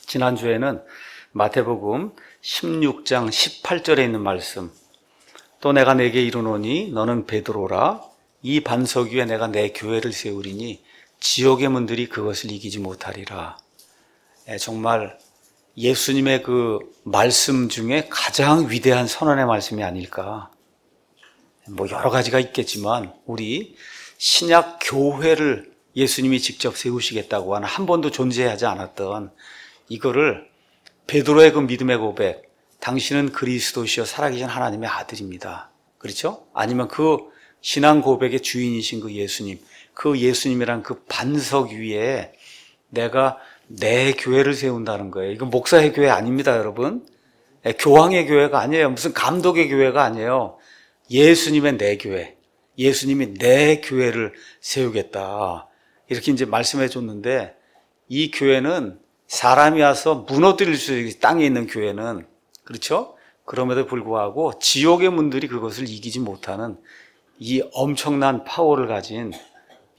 지난주에는 마태복음 16장 18절에 있는 말씀, 또 내가 네게 이르노니 너는 베드로라, 이 반석 위에 내가 내 교회를 세우리니 지옥의 문들이 그것을 이기지 못하리라. 정말 예수님의 그 말씀 중에 가장 위대한 선언의 말씀이 아닐까. 여러 가지가 있겠지만 우리 신약 교회를 예수님이 직접 세우시겠다고 하는, 한 번도 존재하지 않았던 이거를 베드로의 그 믿음의 고백, 당신은 그리스도시여 살아계신 하나님의 아들입니다, 그렇죠? 아니면 그 신앙 고백의 주인이신 그 예수님, 그 예수님이란 그 반석 위에 내가 내 교회를 세운다는 거예요. 이건 목사의 교회 아닙니다, 여러분. 교황의 교회가 아니에요. 무슨 감독의 교회가 아니에요. 예수님의 내 교회, 예수님이 내 교회를 세우겠다, 이렇게 이제 말씀해 줬는데, 이 교회는 사람이 와서 무너뜨릴 수 있는, 땅에 있는 교회는, 그렇죠? 그럼에도 불구하고 지옥의 문들이 그것을 이기지 못하는 이 엄청난 파워를 가진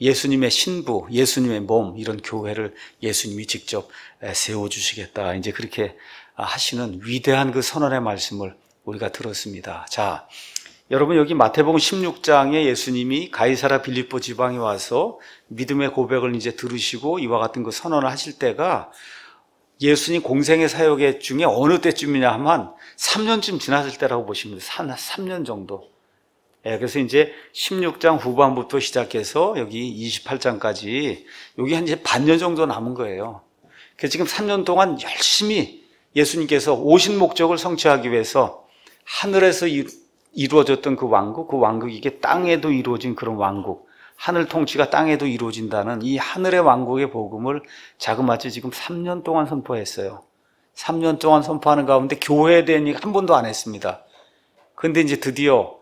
예수님의 신부, 예수님의 몸, 이런 교회를 예수님이 직접 세워주시겠다, 이제 그렇게 하시는 위대한 그 선언의 말씀을 우리가 들었습니다. 자, 여러분, 여기 마태복음 16장에 예수님이 가이사랴 빌립보 지방에 와서 믿음의 고백을 이제 들으시고 이와 같은 그 선언을 하실 때가 예수님 공생의 사역의 중에 어느 때쯤이냐 하면 3년쯤 지났을 때라고 보시면 돼요. 3년 정도. 그래서 이제 16장 후반부터 시작해서 여기 28장까지 여기 한 이제 반년 정도 남은 거예요. 그래서 지금 3년 동안 열심히 예수님께서 오신 목적을 성취하기 위해서 하늘에서 이루어졌던 그 왕국이 이게 땅에도 이루어진 그런 왕국, 하늘 통치가 땅에도 이루어진다는 이 하늘의 왕국의 복음을 자그마치 지금 3년 동안 선포했어요. 3년 동안 선포하는 가운데 교회에 대한 얘기 한 번도 안 했습니다. 그런데 이제 드디어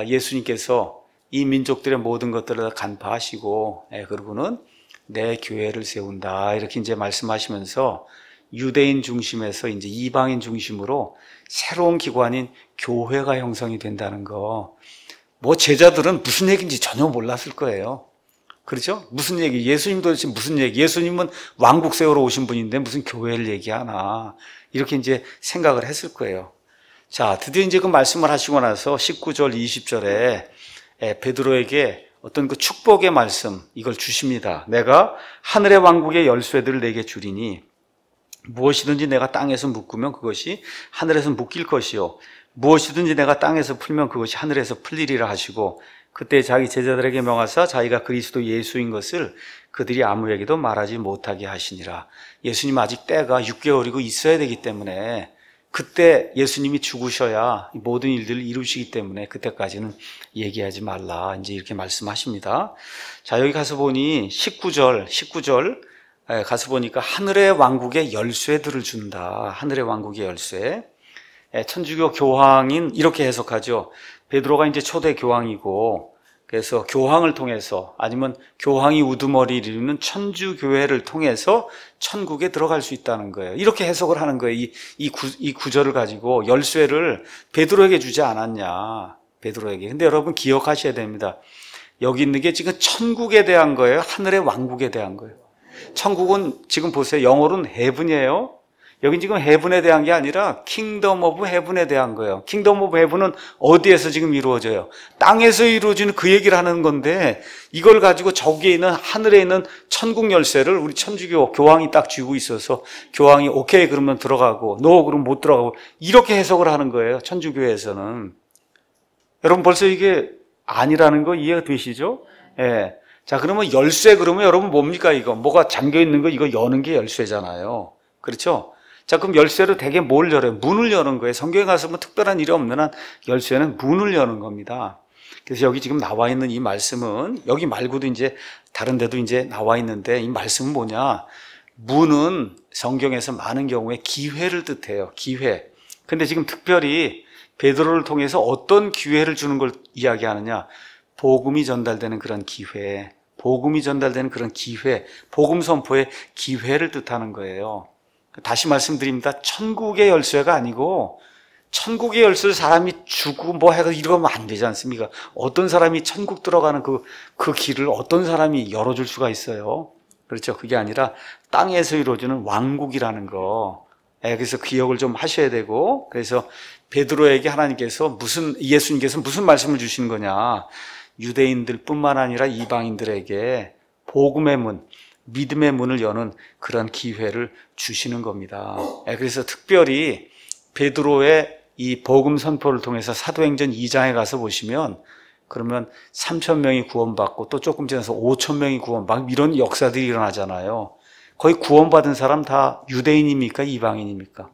예수님께서 이 민족들의 모든 것들을 간파하시고, 그리고는 내 교회를 세운다, 이렇게 이제 말씀하시면서 유대인 중심에서 이제 이방인 중심으로 새로운 기관인 교회가 형성이 된다는 거, 제자들은 무슨 얘기인지 전혀 몰랐을 거예요. 그렇죠? 무슨 얘기, 예수님 도대체 무슨 얘기, 예수님은 왕국 세우러 오신 분인데 무슨 교회를 얘기하나, 이렇게 이제 생각을 했을 거예요. 자, 드디어 이제 그 말씀을 하시고 나서 19절, 20절에 베드로에게 어떤 그 축복의 말씀, 이걸 주십니다. 내가 하늘의 왕국의 열쇠들을 내게 주리니 무엇이든지 내가 땅에서 묶으면 그것이 하늘에서 묶일 것이요, 무엇이든지 내가 땅에서 풀면 그것이 하늘에서 풀리리라 하시고, 그때 자기 제자들에게 명하사 자기가 그리스도 예수인 것을 그들이 아무에게도 말하지 못하게 하시니라. 예수님 아직 때가 6개월이고 있어야 되기 때문에, 그때 예수님이 죽으셔야 모든 일들을 이루시기 때문에 그때까지는 얘기하지 말라, 이제 이렇게 말씀하십니다. 자, 여기 가서 보니 19절 가서 보니까 하늘의 왕국의 열쇠들을 준다. 하늘의 왕국의 열쇠. 천주교 교황인 이렇게 해석하죠. 베드로가 이제 초대 교황이고, 그래서 교황을 통해서, 아니면 교황이 우두머리를 이루는 천주교회를 통해서 천국에 들어갈 수 있다는 거예요. 이렇게 해석을 하는 거예요. 이 구절을 가지고 열쇠를 베드로에게 주지 않았냐, 베드로에게. 근데 여러분 기억하셔야 됩니다. 여기 있는 게 지금 천국에 대한 거예요, 하늘의 왕국에 대한 거예요. 천국은 지금 보세요, 영어로는 heaven이에요. 여긴 지금 heaven에 대한 게 아니라 kingdom of heaven에 대한 거예요. kingdom of heaven은 어디에서 지금 이루어져요? 땅에서 이루어지는 그 얘기를 하는 건데, 이걸 가지고 저기에 있는 하늘에 있는 천국 열쇠를 우리 천주교 교황이 딱 쥐고 있어서 교황이 오케이 그러면 들어가고, 노 그러면 못 들어가고, 이렇게 해석을 하는 거예요, 천주교에서는. 여러분 벌써 이게 아니라는 거 이해가 되시죠? 예. 자, 그러면 열쇠 그러면 여러분 뭡니까? 이거 뭐가 잠겨 있는 거, 이거 여는 게 열쇠잖아요, 그렇죠? 자, 그럼 열쇠로 대개 뭘 열어요? 문을 여는 거예요. 성경에 가서 뭐 특별한 일이 없는 한 열쇠는 문을 여는 겁니다. 그래서 여기 지금 나와 있는 이 말씀은, 여기 말고도 이제 다른 데도 이제 나와 있는데, 이 말씀은 뭐냐? 문은 성경에서 많은 경우에 기회를 뜻해요, 기회. 근데 지금 특별히 베드로를 통해서 어떤 기회를 주는 걸 이야기하느냐? 복음이 전달되는 그런 기회, 복음이 전달되는 그런 기회, 복음 선포의 기회를 뜻하는 거예요. 다시 말씀드립니다. 천국의 열쇠가 아니고, 천국의 열쇠를 사람이 주고 뭐 해서 이러면 안 되지 않습니까? 어떤 사람이 천국 들어가는 그 길을 어떤 사람이 열어줄 수가 있어요? 그렇죠? 그게 아니라 땅에서 이루어지는 왕국이라는 거. 그래서 기억을 좀 하셔야 되고, 그래서 베드로에게 예수님께서 무슨 말씀을 주시는 거냐? 유대인들뿐만 아니라 이방인들에게 복음의 문, 믿음의 문을 여는 그런 기회를 주시는 겁니다. 그래서 특별히 베드로의 이 복음 선포를 통해서 사도행전 2장에 가서 보시면, 그러면 3,000명이 구원받고 또 조금 지나서 5,000명이 구원받고 이런 역사들이 일어나잖아요. 거의 구원받은 사람 다 유대인입니까? 이방인입니까?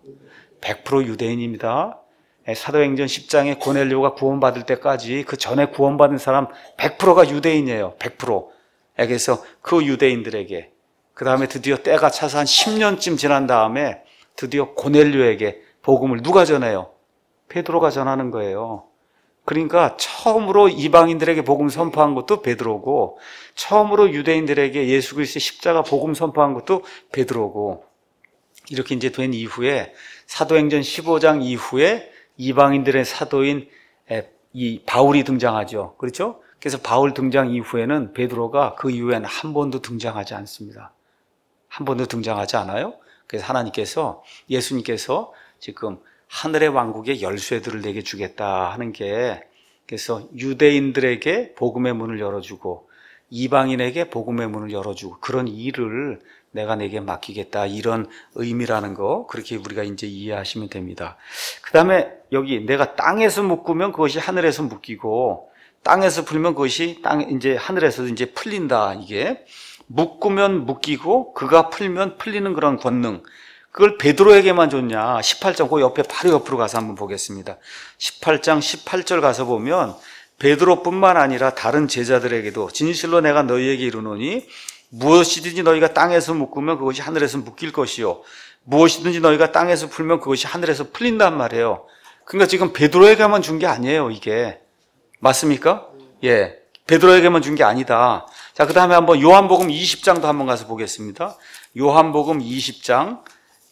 100% 유대인입니다. 사도행전 10장에 고넬료가 구원받을 때까지 그 전에 구원받은 사람 100%가 유대인이에요. 100%. 그래서 그 유대인들에게, 그 다음에 드디어 때가 차서 한 10년쯤 지난 다음에 드디어 고넬료에게 복음을 누가 전해요? 베드로가 전하는 거예요. 그러니까 처음으로 이방인들에게 복음 선포한 것도 베드로고, 처음으로 유대인들에게 예수 그리스도의 십자가 복음 선포한 것도 베드로고, 이렇게 이제 된 이후에 사도행전 15장 이후에 이방인들의 사도인 이 바울이 등장하죠. 그렇죠? 그래서 바울 등장 이후에는 베드로가 그 이후에는 한 번도 등장하지 않습니다. 한 번도 등장하지 않아요. 그래서 하나님께서, 예수님께서 지금 하늘의 왕국의 열쇠들을 내게 주겠다 하는 게, 그래서 유대인들에게 복음의 문을 열어주고 이방인에게 복음의 문을 열어주고 그런 일을 내가 내게 맡기겠다, 이런 의미라는 거, 그렇게 우리가 이제 이해하시면 됩니다. 그 다음에 여기 내가 땅에서 묶으면 그것이 하늘에서 묶이고, 땅에서 풀면 그것이 이제 하늘에서도 이제 풀린다. 이게 묶으면 묶이고 그가 풀면 풀리는 그런 권능, 그걸 베드로에게만 줬냐? 18장 그 옆에 바로 옆으로 가서 한번 보겠습니다. 18장 18절 가서 보면 베드로뿐만 아니라 다른 제자들에게도 진실로 내가 너희에게 이르노니 무엇이든지 너희가 땅에서 묶으면 그것이 하늘에서 묶일 것이요, 무엇이든지 너희가 땅에서 풀면 그것이 하늘에서 풀린단 말이에요. 그러니까 지금 베드로에게만 준 게 아니에요. 이게 맞습니까? 예, 베드로에게만 준 게 아니다. 자, 그 다음에 한번 요한복음 20장도 한번 가서 보겠습니다. 요한복음 20장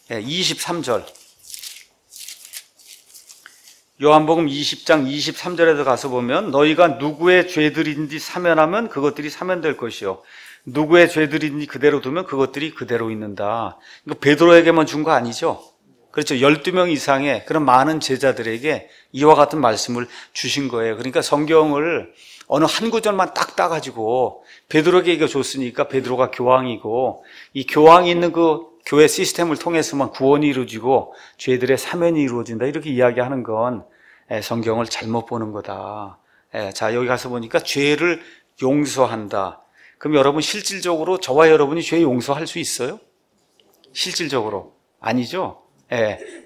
23절. 요한복음 20장 23절에도 가서 보면 너희가 누구의 죄들인지 사면하면 그것들이 사면될 것이요, 누구의 죄들인지 그대로 두면 그것들이 그대로 있는다. 이거 베드로에게만 준 거 아니죠? 그렇죠. 12명 이상의 그런 많은 제자들에게 이와 같은 말씀을 주신 거예요. 그러니까 성경을 어느 한 구절만 딱 따가지고 베드로에게 이거 줬으니까 베드로가 교황이고, 이 교황이 있는 그 교회 시스템을 통해서만 구원이 이루어지고 죄들의 사면이 이루어진다, 이렇게 이야기하는 건 성경을 잘못 보는 거다. 자, 여기 가서 보니까 죄를 용서한다. 그럼 여러분 실질적으로 저와 여러분이 죄 용서할 수 있어요? 실질적으로 아니죠.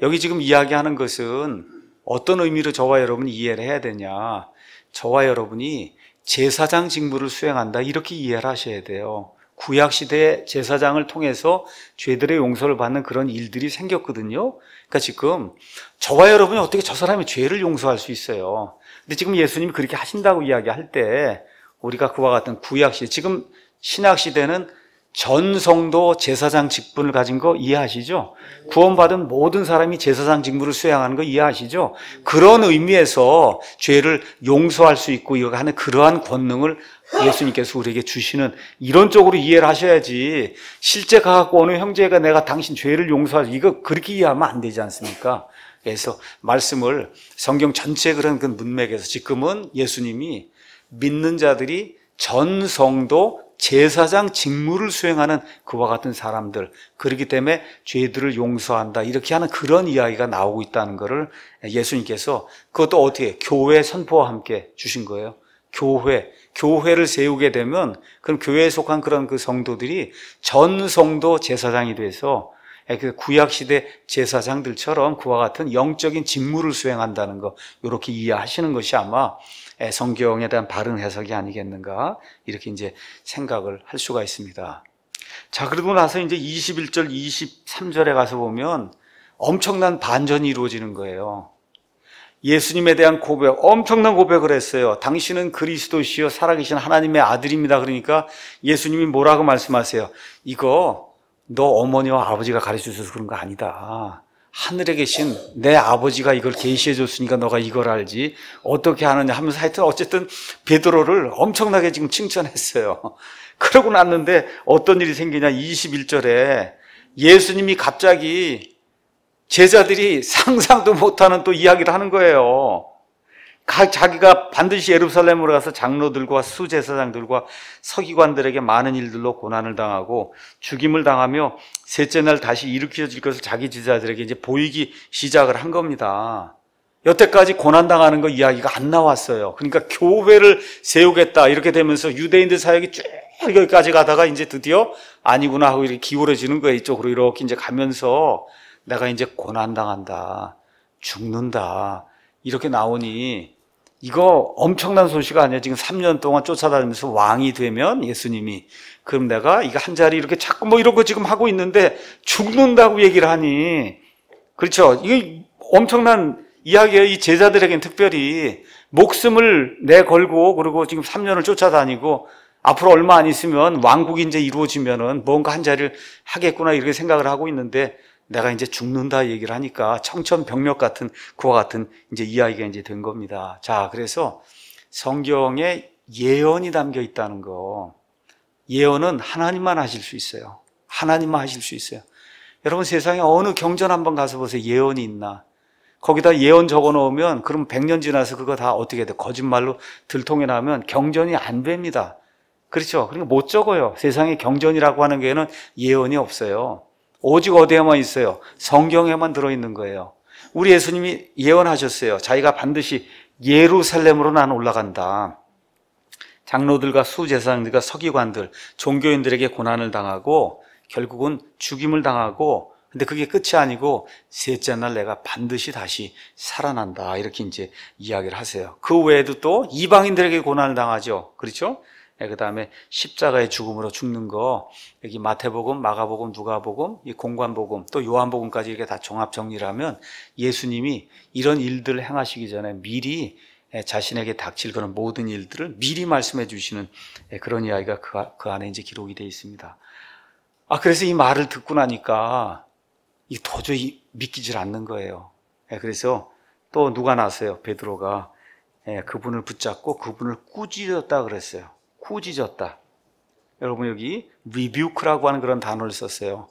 여기 지금 이야기하는 것은 어떤 의미로 저와 여러분이 이해를 해야 되냐? 저와 여러분이 제사장 직무를 수행한다, 이렇게 이해를 하셔야 돼요. 구약시대의 제사장을 통해서 죄들의 용서를 받는 그런 일들이 생겼거든요. 그러니까 지금 저와 여러분이 어떻게 저 사람의 죄를 용서할 수 있어요? 근데 지금 예수님이 그렇게 하신다고 이야기할 때 우리가 그와 같은 구약시대, 지금 신약시대는 전 성도 제사장 직분을 가진 거 이해하시죠? 구원받은 모든 사람이 제사장 직무를 수행하는 거 이해하시죠? 그런 의미에서 죄를 용서할 수 있고 이거 하는 그러한 권능을 예수님께서 우리에게 주시는, 이런 쪽으로 이해를 하셔야지, 실제 가갖고 어느 형제가 내가 당신 죄를 용서하지, 이거 그렇게 이해하면 안 되지 않습니까? 그래서 말씀을 성경 전체 그런 그 문맥에서 지금은 예수님이 믿는 자들이 전 성도 제사장 직무를 수행하는 그와 같은 사람들, 그렇기 때문에 죄들을 용서한다, 이렇게 하는 그런 이야기가 나오고 있다는 것을 예수님께서, 그것도 어떻게 교회 선포와 함께 주신 거예요. 교회를 세우게 되면 그럼 교회에 속한 그런 그 성도들이 전 성도 제사장이 돼서 그 구약시대 제사장들처럼 그와 같은 영적인 직무를 수행한다는 거, 이렇게 이해하시는 것이 아마 성경에 대한 바른 해석이 아니겠는가, 이렇게 이제 생각을 할 수가 있습니다. 자, 그러고 나서 이제 21절, 23절에 가서 보면 엄청난 반전이 이루어지는 거예요. 예수님에 대한 고백, 엄청난 고백을 했어요. 당신은 그리스도시요 살아계신 하나님의 아들입니다. 그러니까 예수님이 뭐라고 말씀하세요? 이거 너 어머니와 아버지가 가르쳐 주셔서 그런 거 아니다. 하늘에 계신 내 아버지가 이걸 계시해 줬으니까 너가 이걸 알지 어떻게 하느냐 하면서 하여튼 어쨌든 베드로를 엄청나게 지금 칭찬했어요. 그러고 났는데 어떤 일이 생기냐, 21절에 예수님이 갑자기 제자들이 상상도 못하는 또 이야기를 하는 거예요. 자기가 반드시 예루살렘으로 가서 장로들과 수제사장들과 서기관들에게 많은 일들로 고난을 당하고 죽임을 당하며 셋째 날 다시 일으켜질 것을 자기 제자들에게 이제 보이기 시작을 한 겁니다. 여태까지 고난당하는 거 이야기가 안 나왔어요. 그러니까 교회를 세우겠다 이렇게 되면서 유대인들 사역이 쭉 여기까지 가다가 이제 드디어 아니구나 하고 이렇게 기울어지는 거예요. 이쪽으로 이렇게 이제 가면서 내가 이제 고난당한다, 죽는다 이렇게 나오니 이거 엄청난 소식 아니에요. 지금 3년 동안 쫓아다니면서 왕이 되면 예수님이, 그럼 내가 이거 한 자리 이렇게 자꾸 뭐 이런 거 지금 하고 있는데 죽는다고 얘기를 하니, 그렇죠? 이거 엄청난 이야기예요. 이 제자들에겐 특별히 목숨을 내걸고 그리고 지금 3년을 쫓아다니고 앞으로 얼마 안 있으면 왕국이 이제 이루어지면은 뭔가 한 자리를 하겠구나 이렇게 생각을 하고 있는데 내가 이제 죽는다 얘기를 하니까 청천벽력 같은 그와 같은 이제 이야기가 이제 된 겁니다. 자, 그래서 성경에 예언이 담겨 있다는 거. 예언은 하나님만 하실 수 있어요. 하나님만 하실 수 있어요. 여러분 세상에 어느 경전 한번 가서 보세요. 예언이 있나? 거기다 예언 적어 놓으면 그럼 100년 지나서 그거 다 어떻게 돼? 거짓말로 들통이 나면 경전이 안 됩니다. 그렇죠? 그러니까 못 적어요. 세상에 경전이라고 하는 게는 예언이 없어요. 오직 어디에만 있어요? 성경에만 들어있는 거예요. 우리 예수님이 예언하셨어요. 자기가 반드시 예루살렘으로 나는 올라간다. 장로들과 수제사장들과 서기관들, 종교인들에게 고난을 당하고 결국은 죽임을 당하고, 근데 그게 끝이 아니고 셋째 날 내가 반드시 다시 살아난다. 이렇게 이제 이야기를 하세요. 그 외에도 또 이방인들에게 고난을 당하죠. 그렇죠? 그 다음에 십자가의 죽음으로 죽는 거, 여기 마태복음, 마가복음, 누가복음, 이 공관복음, 또 요한복음까지 이렇게 다 종합 정리를 하면 예수님이 이런 일들을 행하시기 전에 미리 자신에게 닥칠 그런 모든 일들을 미리 말씀해 주시는 그런 이야기가 그 안에 이제 기록이 되어 있습니다. 그래서 이 말을 듣고 나니까 이 도저히 믿기질 않는 거예요. 그래서 또 누가 나서요? 베드로가 그분을 붙잡고 그분을 꾸짖었다 그랬어요. 꾸짖었다. 여러분 여기 rebuke라고 하는 그런 단어를 썼어요.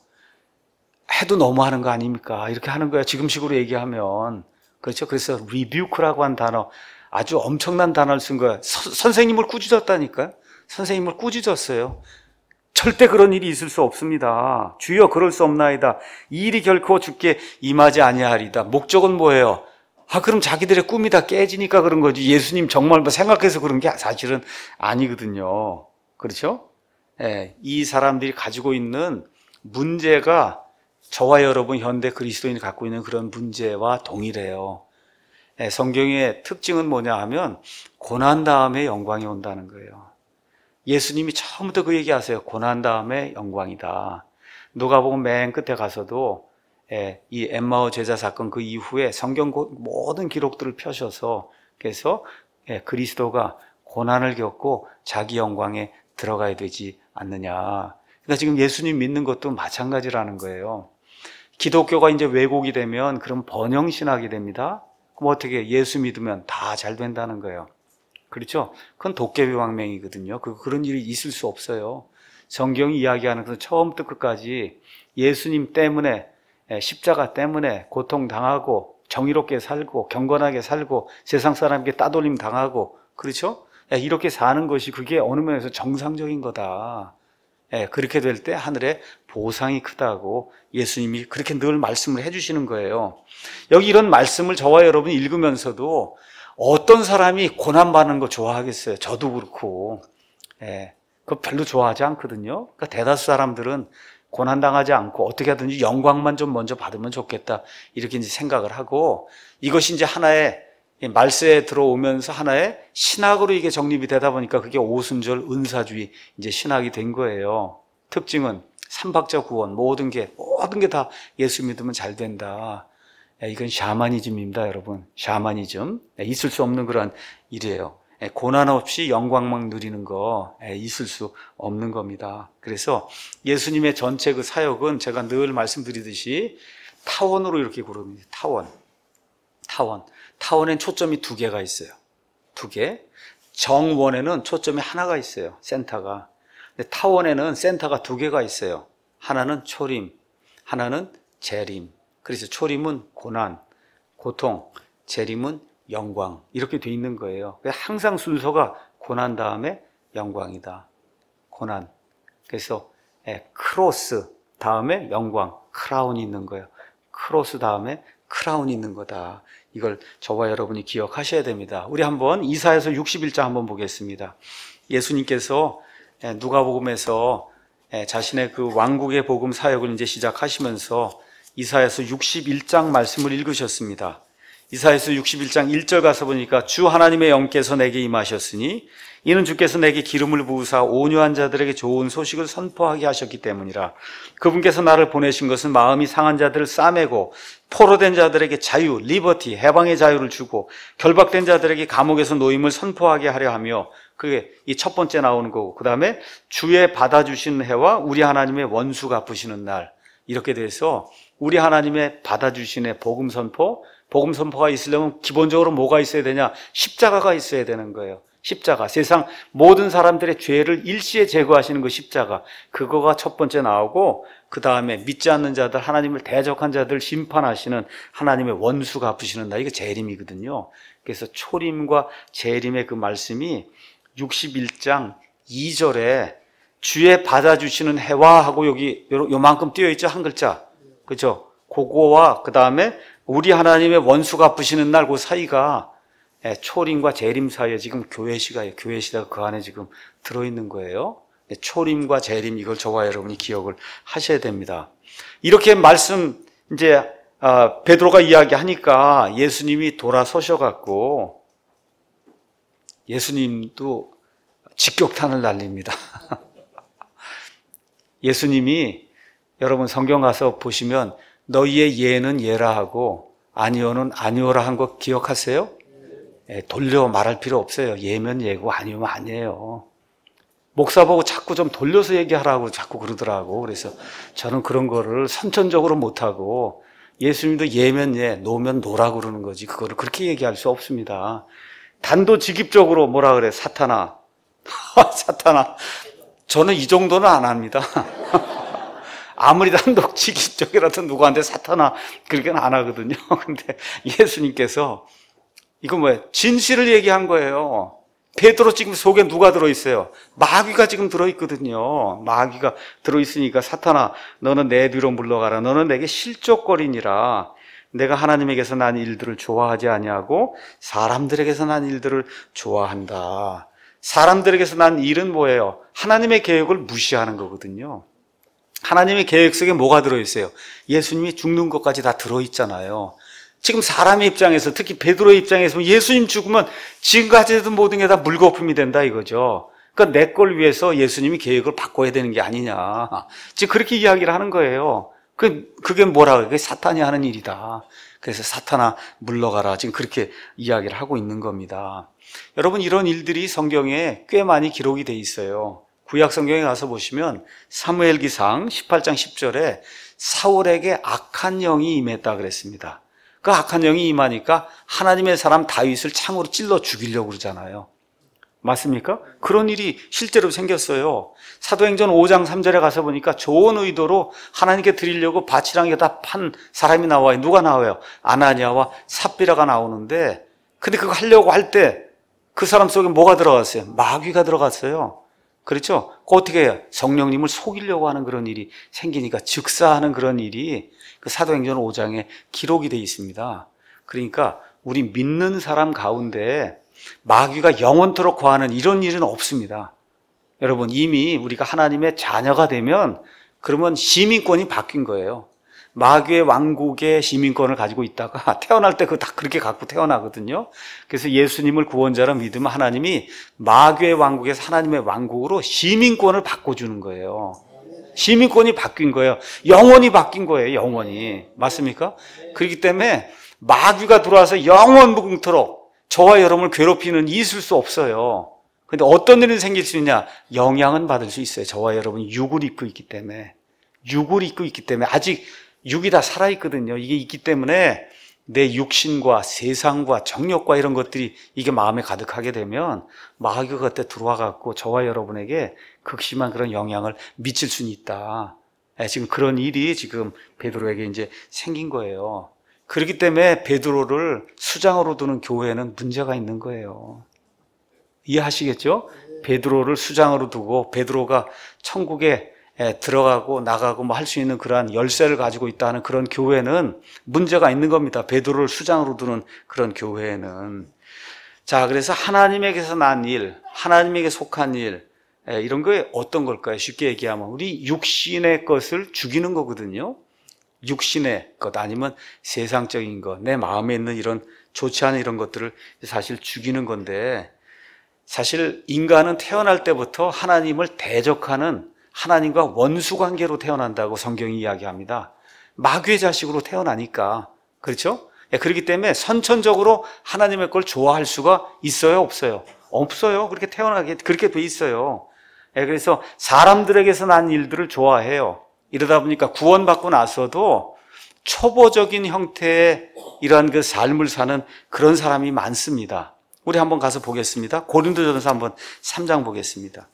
해도 너무하는 거 아닙니까? 이렇게 하는 거야. 지금식으로 얘기하면. 그렇죠? 그래서 rebuke라고 한 단어, 아주 엄청난 단어를 쓴 거야. 선생님을 꾸짖었다니까요. 선생님을 꾸짖었어요. 절대 그런 일이 있을 수 없습니다. 주여 그럴 수 없나이다. 이 일이 결코 주께 임하지 아니하리다. 목적은 뭐예요? 그럼 자기들의 꿈이 다 깨지니까 그런 거지. 예수님 정말 뭐 생각해서 그런 게 사실은 아니거든요. 그렇죠? 이 사람들이 가지고 있는 문제가 저와 여러분 현대 그리스도인이 갖고 있는 그런 문제와 동일해요. 성경의 특징은 뭐냐 하면 고난 다음에 영광이 온다는 거예요. 예수님이 처음부터 그 얘기하세요. 고난 다음에 영광이다. 누가복음 맨 끝에 가서도 이 엠마오 제자 사건 그 이후에 성경 모든 기록들을 펴셔서 그래서 그리스도가 고난을 겪고 자기 영광에 들어가야 되지 않느냐. 그러니까 지금 예수님 믿는 것도 마찬가지라는 거예요. 기독교가 이제 왜곡이 되면 그럼 번영신학이 됩니다. 그럼 어떻게 예수 믿으면 다 잘 된다는 거예요. 그렇죠? 그건 도깨비 왕명이거든요. 그런 일이 있을 수 없어요. 성경이 이야기하는 것은 처음부터 끝까지 예수님 때문에 십자가 때문에 고통당하고 정의롭게 살고 경건하게 살고 세상 사람에게 따돌림 당하고 그렇죠? 이렇게 사는 것이 그게 어느 면에서 정상적인 거다. 그렇게 될 때 하늘의 보상이 크다고 예수님이 그렇게 늘 말씀을 해주시는 거예요. 여기 이런 말씀을 저와 여러분이 읽으면서도 어떤 사람이 고난받는 거 좋아하겠어요? 저도 그렇고. 그거 별로 좋아하지 않거든요. 그러니까 대다수 사람들은 고난당하지 않고 어떻게 하든지 영광만 좀 먼저 받으면 좋겠다. 이렇게 이제 생각을 하고 이것이 이제 하나의 말세에 들어오면서 하나의 신학으로 이게 정립이 되다 보니까 그게 오순절 은사주의 이제 신학이 된 거예요. 특징은 삼박자 구원 모든 게 다 예수 믿으면 잘 된다. 이건 샤머니즘입니다, 여러분. 샤머니즘. 있을 수 없는 그런 일이에요. 고난 없이 영광만 누리는 거 있을 수 없는 겁니다. 그래서 예수님의 전체 그 사역은 제가 늘 말씀드리듯이 타원으로 이렇게 부릅니다. 타원엔 초점이 두 개가 있어요. 두 개. 정원에는 초점이 하나가 있어요. 센터가. 근데 타원에는 센터가 두 개가 있어요. 하나는 초림, 하나는 재림. 그래서 초림은 고난, 고통, 재림은 영광. 이렇게 돼 있는 거예요. 항상 순서가 고난 다음에 영광이다. 고난. 그래서 크로스 다음에 영광, 크라운이 있는 거예요. 크로스 다음에 크라운이 있는 거다. 이걸 저와 여러분이 기억하셔야 됩니다. 우리 한번 이사야서 61장 한번 보겠습니다. 예수님께서 누가복음에서 자신의 그 왕국의 복음 사역을 이제 시작하시면서 이사야서 61장 말씀을 읽으셨습니다. 이사야서 61장 1절 가서 보니까 주 하나님의 영께서 내게 임하셨으니 이는 주께서 내게 기름을 부으사 온유한 자들에게 좋은 소식을 선포하게 하셨기 때문이라. 그분께서 나를 보내신 것은 마음이 상한 자들을 싸매고 포로된 자들에게 자유, 리버티, 해방의 자유를 주고 결박된 자들에게 감옥에서 노임을 선포하게 하려 하며, 그게 이 첫 번째 나오는 거고, 그 다음에 주의 받아주시는 해와 우리 하나님의 원수 갚으시는 날. 이렇게 돼서 우리 하나님의 받아주시는 복음 선포가 있으려면 기본적으로 뭐가 있어야 되냐? 십자가가 있어야 되는 거예요. 십자가. 세상 모든 사람들의 죄를 일시에 제거하시는 그 십자가. 그거가 첫 번째 나오고, 그 다음에 믿지 않는 자들, 하나님을 대적한 자들 심판하시는 하나님의 원수 갚으시는 날. 이게 재림이거든요. 그래서 초림과 재림의 그 말씀이 61장 2절에 주의 받아주시는 해와 하고 여기 요만큼 띄어있죠? 한 글자. 그죠? 그거와 그 다음에 우리 하나님의 원수 갚으시는 날 그 사이가 초림과 재림 사이에 지금 교회시가요. 교회시대가 그 안에 지금 들어있는 거예요. 초림과 재림, 이걸 저와 여러분이 기억을 하셔야 됩니다. 이렇게 말씀 이제 베드로가 이야기하니까 예수님이 돌아서셔갖고 예수님도 직격탄을 날립니다. 예수님이 여러분 성경 가서 보시면 너희의 예는 예라 하고 아니오는 아니오라 한 거 기억하세요? 돌려 말할 필요 없어요. 예면 예고 아니오면 아니에요. 목사 보고 자꾸 좀 돌려서 얘기하라고 자꾸 그러더라고. 그래서 저는 그런 거를 선천적으로 못하고 예수님도 예면 예, 노면 노라 그러는 거지. 그거를 그렇게 얘기할 수 없습니다. 단도직입적으로 뭐라 그래? 사탄아. 사탄아. 저는 이 정도는 안 합니다. 아무리 단도직입적이라도 누구한테 사탄아 그렇게는 안 하거든요. 근데 예수님께서 이거 뭐예요? 진실을 얘기한 거예요. 베드로 지금 속에 누가 들어있어요? 마귀가 지금 들어있거든요. 마귀가 들어있으니까 사탄아 너는 내 뒤로 물러가라. 너는 내게 실족거리니라. 내가 하나님에게서 난 일들을 좋아하지 아니하고 사람들에게서 난 일들을 좋아한다. 사람들에게서 난 일은 뭐예요? 하나님의 계획을 무시하는 거거든요. 하나님의 계획 속에 뭐가 들어있어요? 예수님이 죽는 것까지 다 들어있잖아요. 지금 사람의 입장에서, 특히 베드로의 입장에서 예수님 죽으면 지금까지 했던 모든 게 다 물거품이 된다 이거죠. 그러니까 내 걸 위해서 예수님이 계획을 바꿔야 되는 게 아니냐. 지금 그렇게 이야기를 하는 거예요. 그게 뭐라 그게 사탄이 하는 일이다. 그래서 사탄아 물러가라. 지금 그렇게 이야기를 하고 있는 겁니다. 여러분, 이런 일들이 성경에 꽤 많이 기록이 돼 있어요. 구약 성경에 가서 보시면 사무엘기상 18장 10절에 사울에게 악한 영이 임했다 그랬습니다. 그 악한 영이 임하니까 하나님의 사람 다윗을 창으로 찔러 죽이려고 그러잖아요. 맞습니까? 그런 일이 실제로 생겼어요. 사도행전 5장 3절에 가서 보니까 좋은 의도로 하나님께 드리려고 밭이랑 여기다 판 사람이 나와요. 누가 나와요? 아나니아와 삽비라가 나오는데, 근데 그거 하려고 할 때 그 사람 속에 뭐가 들어갔어요? 마귀가 들어갔어요. 그렇죠? 어떻게 해요? 성령님을 속이려고 하는 그런 일이 생기니까 즉사하는 그런 일이 그 사도행전 5장에 기록이 되어 있습니다. 그러니까 우리 믿는 사람 가운데 마귀가 영원토록 거하는 이런 일은 없습니다. 여러분, 이미 우리가 하나님의 자녀가 되면 그러면 시민권이 바뀐 거예요. 마귀의 왕국의 시민권을 가지고 있다가 태어날 때 그거 다 그렇게 갖고 태어나거든요. 그래서 예수님을 구원자로 믿으면 하나님이 마귀의 왕국에서 하나님의 왕국으로 시민권을 바꿔주는 거예요. 시민권이 바뀐 거예요. 영원히 바뀐 거예요. 영원히. 맞습니까? 그렇기 때문에 마귀가 들어와서 영원무궁토록 저와 여러분을 괴롭히는 일이 있을 수 없어요. 근데 어떤 일이 생길 수 있냐? 영향은 받을 수 있어요. 저와 여러분이 육을 입고 있기 때문에. 육을 입고 있기 때문에 아직 육이 다 살아있거든요. 이게 있기 때문에 내 육신과 세상과 정욕과 이런 것들이 이게 마음에 가득하게 되면 마귀가 그때 들어와 갖고 저와 여러분에게 극심한 그런 영향을 미칠 수는 있다. 지금 그런 일이 지금 베드로에게 이제 생긴 거예요. 그렇기 때문에 베드로를 수장으로 두는 교회는 문제가 있는 거예요. 이해하시겠죠? 베드로를 수장으로 두고 베드로가 천국에 들어가고 나가고 뭐 할 수 있는 그러한 열쇠를 가지고 있다는 그런 교회는 문제가 있는 겁니다. 베드로를 수장으로 두는 그런 교회는. 자, 그래서 하나님에게서 난 일, 하나님에게 속한 일, 이런 게 어떤 걸까요? 쉽게 얘기하면 우리 육신의 것을 죽이는 거거든요. 육신의 것 아니면 세상적인 것, 내 마음에 있는 이런 좋지 않은 이런 것들을 사실 죽이는 건데, 사실 인간은 태어날 때부터 하나님을 대적하는 하나님과 원수 관계로 태어난다고 성경이 이야기합니다. 마귀의 자식으로 태어나니까. 그렇죠? 그렇기 때문에 선천적으로 하나님의 걸 좋아할 수가 있어요, 없어요? 없어요. 그렇게 태어나게 그렇게 돼 있어요. 그래서 사람들에게서 난 일들을 좋아해요. 이러다 보니까 구원받고 나서도 초보적인 형태의 이러한 그 삶을 사는 그런 사람이 많습니다. 우리 한번 가서 보겠습니다. 고린도전서 한번 3장 보겠습니다.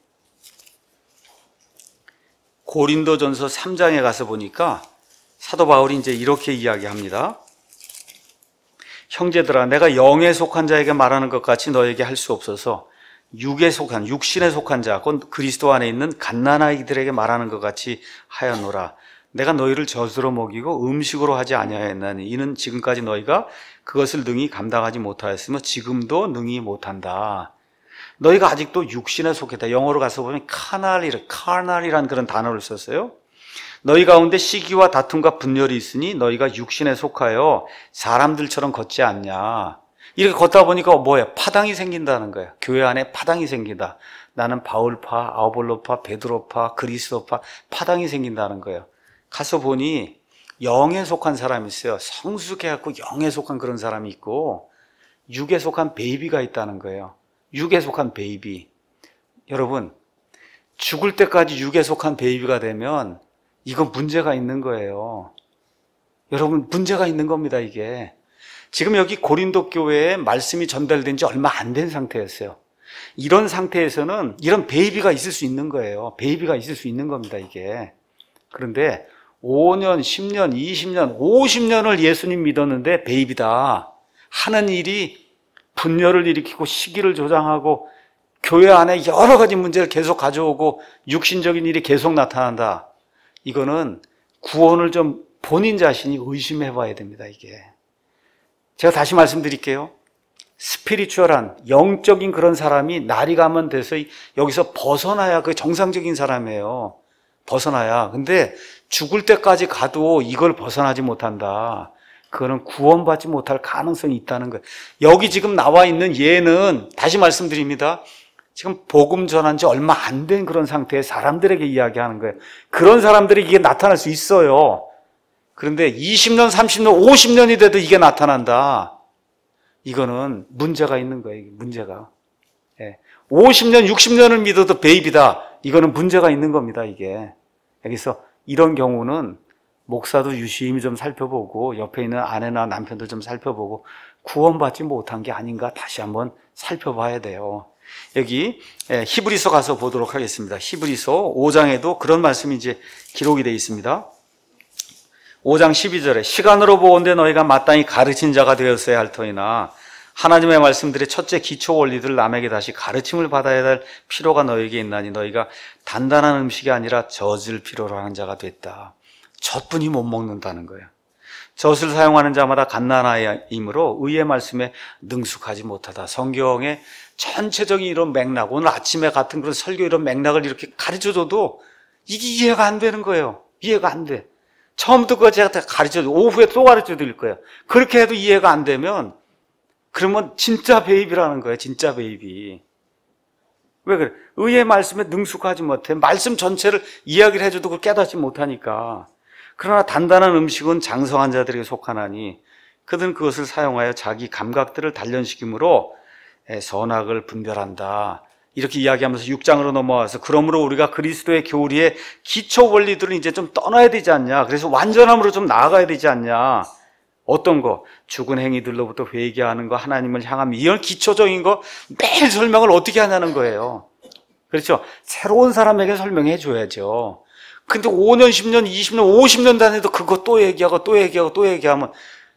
고린도전서 3장에 가서 보니까 사도 바울이 이제 이렇게 이야기합니다. 형제들아, 내가 영에 속한 자에게 말하는 것 같이 너에게 할 수 없어서 육에 속한, 육신에 속한 자, 곧 그리스도 안에 있는 갓난아이들에게 말하는 것 같이 하였노라. 내가 너희를 젖으로 먹이고 음식으로 하지 아니하였나니 이는 지금까지 너희가 그것을 능히 감당하지 못하였으며 지금도 능히 못한다. 너희가 아직도 육신에 속했다. 영어로 가서 보면 carnal이라는 그런 단어를 썼어요. 너희 가운데 시기와 다툼과 분열이 있으니 너희가 육신에 속하여 사람들처럼 걷지 않냐. 이렇게 걷다 보니까 뭐예요? 파당이 생긴다는 거예요. 교회 안에 파당이 생긴다. 나는 바울파, 아볼로파, 베드로파, 그리스도파, 파당이 생긴다는 거예요. 가서 보니 영에 속한 사람이 있어요. 성숙해갖고 영에 속한 그런 사람이 있고 육에 속한 베이비가 있다는 거예요. 육에 속한 베이비. 여러분, 죽을 때까지 육에 속한 베이비가 되면 이건 문제가 있는 거예요. 여러분, 문제가 있는 겁니다, 이게. 지금 여기 고린도 교회에 말씀이 전달된 지 얼마 안 된 상태였어요. 이런 상태에서는 이런 베이비가 있을 수 있는 거예요. 베이비가 있을 수 있는 겁니다, 이게. 그런데 5년, 10년, 20년, 50년을 예수님 믿었는데 베이비다 하는 일이 분열을 일으키고 시기를 조장하고 교회 안에 여러 가지 문제를 계속 가져오고 육신적인 일이 계속 나타난다. 이거는 구원을 좀 본인 자신이 의심해 봐야 됩니다, 이게. 제가 다시 말씀드릴게요. 스피리추얼한 영적인 그런 사람이 날이 가면 돼서 여기서 벗어나야 그 정상적인 사람이에요. 벗어나야. 근데 죽을 때까지 가도 이걸 벗어나지 못한다. 그거는 구원받지 못할 가능성이 있다는 거예요. 여기 지금 나와 있는 얘는 다시 말씀드립니다. 지금 복음 전한 지 얼마 안 된 그런 상태의 사람들에게 이야기하는 거예요. 그런 사람들이 이게 나타날 수 있어요. 그런데 20년, 30년, 50년이 돼도 이게 나타난다. 이거는 문제가 있는 거예요. 문제가. 50년, 60년을 믿어도 베이비다. 이거는 문제가 있는 겁니다, 이게. 여기서 이런 경우는 목사도 유심히 좀 살펴보고 옆에 있는 아내나 남편도 좀 살펴보고 구원받지 못한 게 아닌가 다시 한번 살펴봐야 돼요. 여기 히브리서 가서 보도록 하겠습니다. 히브리서 5장에도 그런 말씀이 이제 기록이 되어 있습니다. 5장 12절에 시간으로 보건대 너희가 마땅히 가르친 자가 되었어야 할 터이나 하나님의 말씀들의 첫째 기초 원리들을 남에게 다시 가르침을 받아야 할 필요가 너희에게 있나니 너희가 단단한 음식이 아니라 젖을 필요로 하는 자가 됐다. 젖뿐이 못 먹는다는 거예요. 젖을 사용하는 자마다 갓난아이이므로 의의 말씀에 능숙하지 못하다. 성경의 전체적인 이런 맥락, 오늘 아침에 같은 그런 설교 이런 맥락을 이렇게 가르쳐줘도 이게 이해가 안 되는 거예요. 이해가 안 돼. 처음부터 그거 제가 다 가르쳐줘. 오후에 또 가르쳐 드릴 거예요. 그렇게 해도 이해가 안 되면 그러면 진짜 베이비라는 거예요. 진짜 베이비. 왜 그래? 의의 말씀에 능숙하지 못해. 말씀 전체를 이야기를 해줘도 그걸 깨닫지 못하니까. 그러나 단단한 음식은 장성한 자들에게 속하나니 그들은 그것을 사용하여 자기 감각들을 단련시킴으로 선악을 분별한다. 이렇게 이야기하면서 6장으로 넘어와서 그러므로 우리가 그리스도의 교리의 기초 원리들을 이제 좀 떠나야 되지 않냐. 그래서 완전함으로 좀 나아가야 되지 않냐. 어떤 거? 죽은 행위들로부터 회개하는 거, 하나님을 향한 이런 기초적인 거 매일 설명을 어떻게 하냐는 거예요. 그렇죠? 새로운 사람에게 설명해 줘야죠. 근데 5년, 10년, 20년, 50년 단위도 그거 또 얘기하고 또 얘기하고 또 얘기하면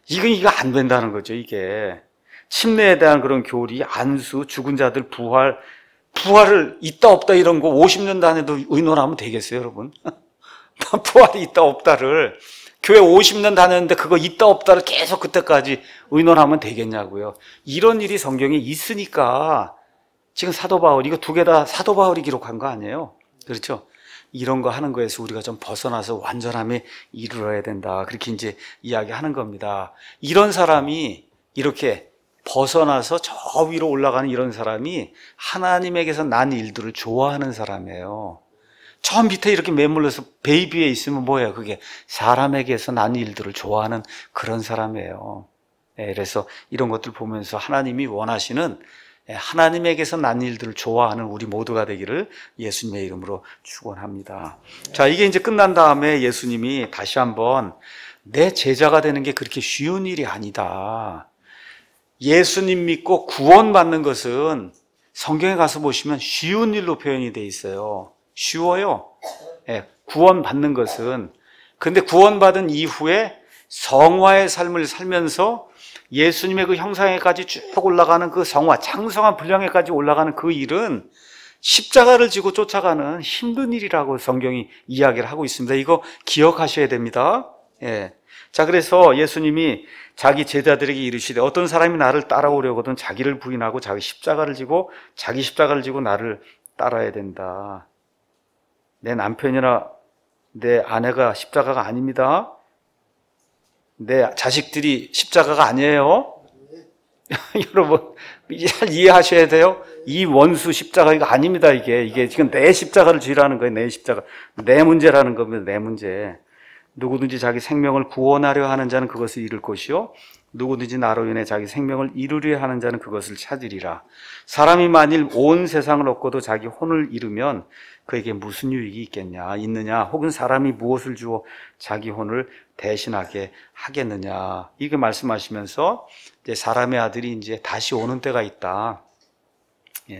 이거 안 된다는 거죠, 이게. 침례에 대한 그런 교리, 안수, 죽은 자들 부활을 있다 없다 이런 거 50년 단위도 의논하면 되겠어요, 여러분? 부활이 있다 없다를 교회 50년 다녔는데 그거 있다 없다를 계속 그때까지 의논하면 되겠냐고요. 이런 일이 성경에 있으니까 지금 사도 바울, 이거 두 개 다 사도 바울이 기록한 거 아니에요? 그렇죠? 이런 거 하는 거에서 우리가 좀 벗어나서 완전함에 이르러야 된다. 그렇게 이제 이야기하는 겁니다. 이런 사람이 이렇게 벗어나서 저 위로 올라가는 이런 사람이 하나님에게서 난 일들을 좋아하는 사람이에요. 저 밑에 이렇게 매물러서 베이비에 있으면 뭐예요? 그게 사람에게서 난 일들을 좋아하는 그런 사람이에요. 그래서 이런 것들 보면서 하나님이 원하시는 하나님에게서 난 일들을 좋아하는 우리 모두가 되기를 예수님의 이름으로 축원합니다. 자, 이게 이제 끝난 다음에 예수님이 다시 한번 내 제자가 되는 게 그렇게 쉬운 일이 아니다. 예수님 믿고 구원받는 것은 성경에 가서 보시면 쉬운 일로 표현이 돼 있어요. 쉬워요. 구원받는 것은. 근데 구원받은 이후에 성화의 삶을 살면서 예수님의 그 형상에까지 쭉 올라가는 그 성화, 장성한 분량에까지 올라가는 그 일은 십자가를 지고 쫓아가는 힘든 일이라고 성경이 이야기를 하고 있습니다. 이거 기억하셔야 됩니다. 자, 그래서 예수님이 자기 제자들에게 이르시되 어떤 사람이 나를 따라오려거든 자기를 부인하고 자기 십자가를 지고 나를 따라야 된다. 내 남편이나 내 아내가 십자가가 아닙니다. 내 자식들이 십자가가 아니에요. 여러분 잘 이해하셔야 돼요. 이 원수 십자가 이거 아닙니다. 이게 지금 내 십자가를 지라는 거예요. 내 십자가, 내 문제라는 겁니다. 내 문제. 누구든지 자기 생명을 구원하려 하는 자는 그것을 잃을 것이요 누구든지 나로 인해 자기 생명을 잃으려 하는 자는 그것을 찾으리라. 사람이 만일 온 세상을 얻고도 자기 혼을 잃으면 그에게 무슨 유익이 있느냐, 혹은 사람이 무엇을 주어 자기 혼을 대신하게 하겠느냐. 이게 말씀하시면서 이제 사람의 아들이 이제 다시 오는 때가 있다.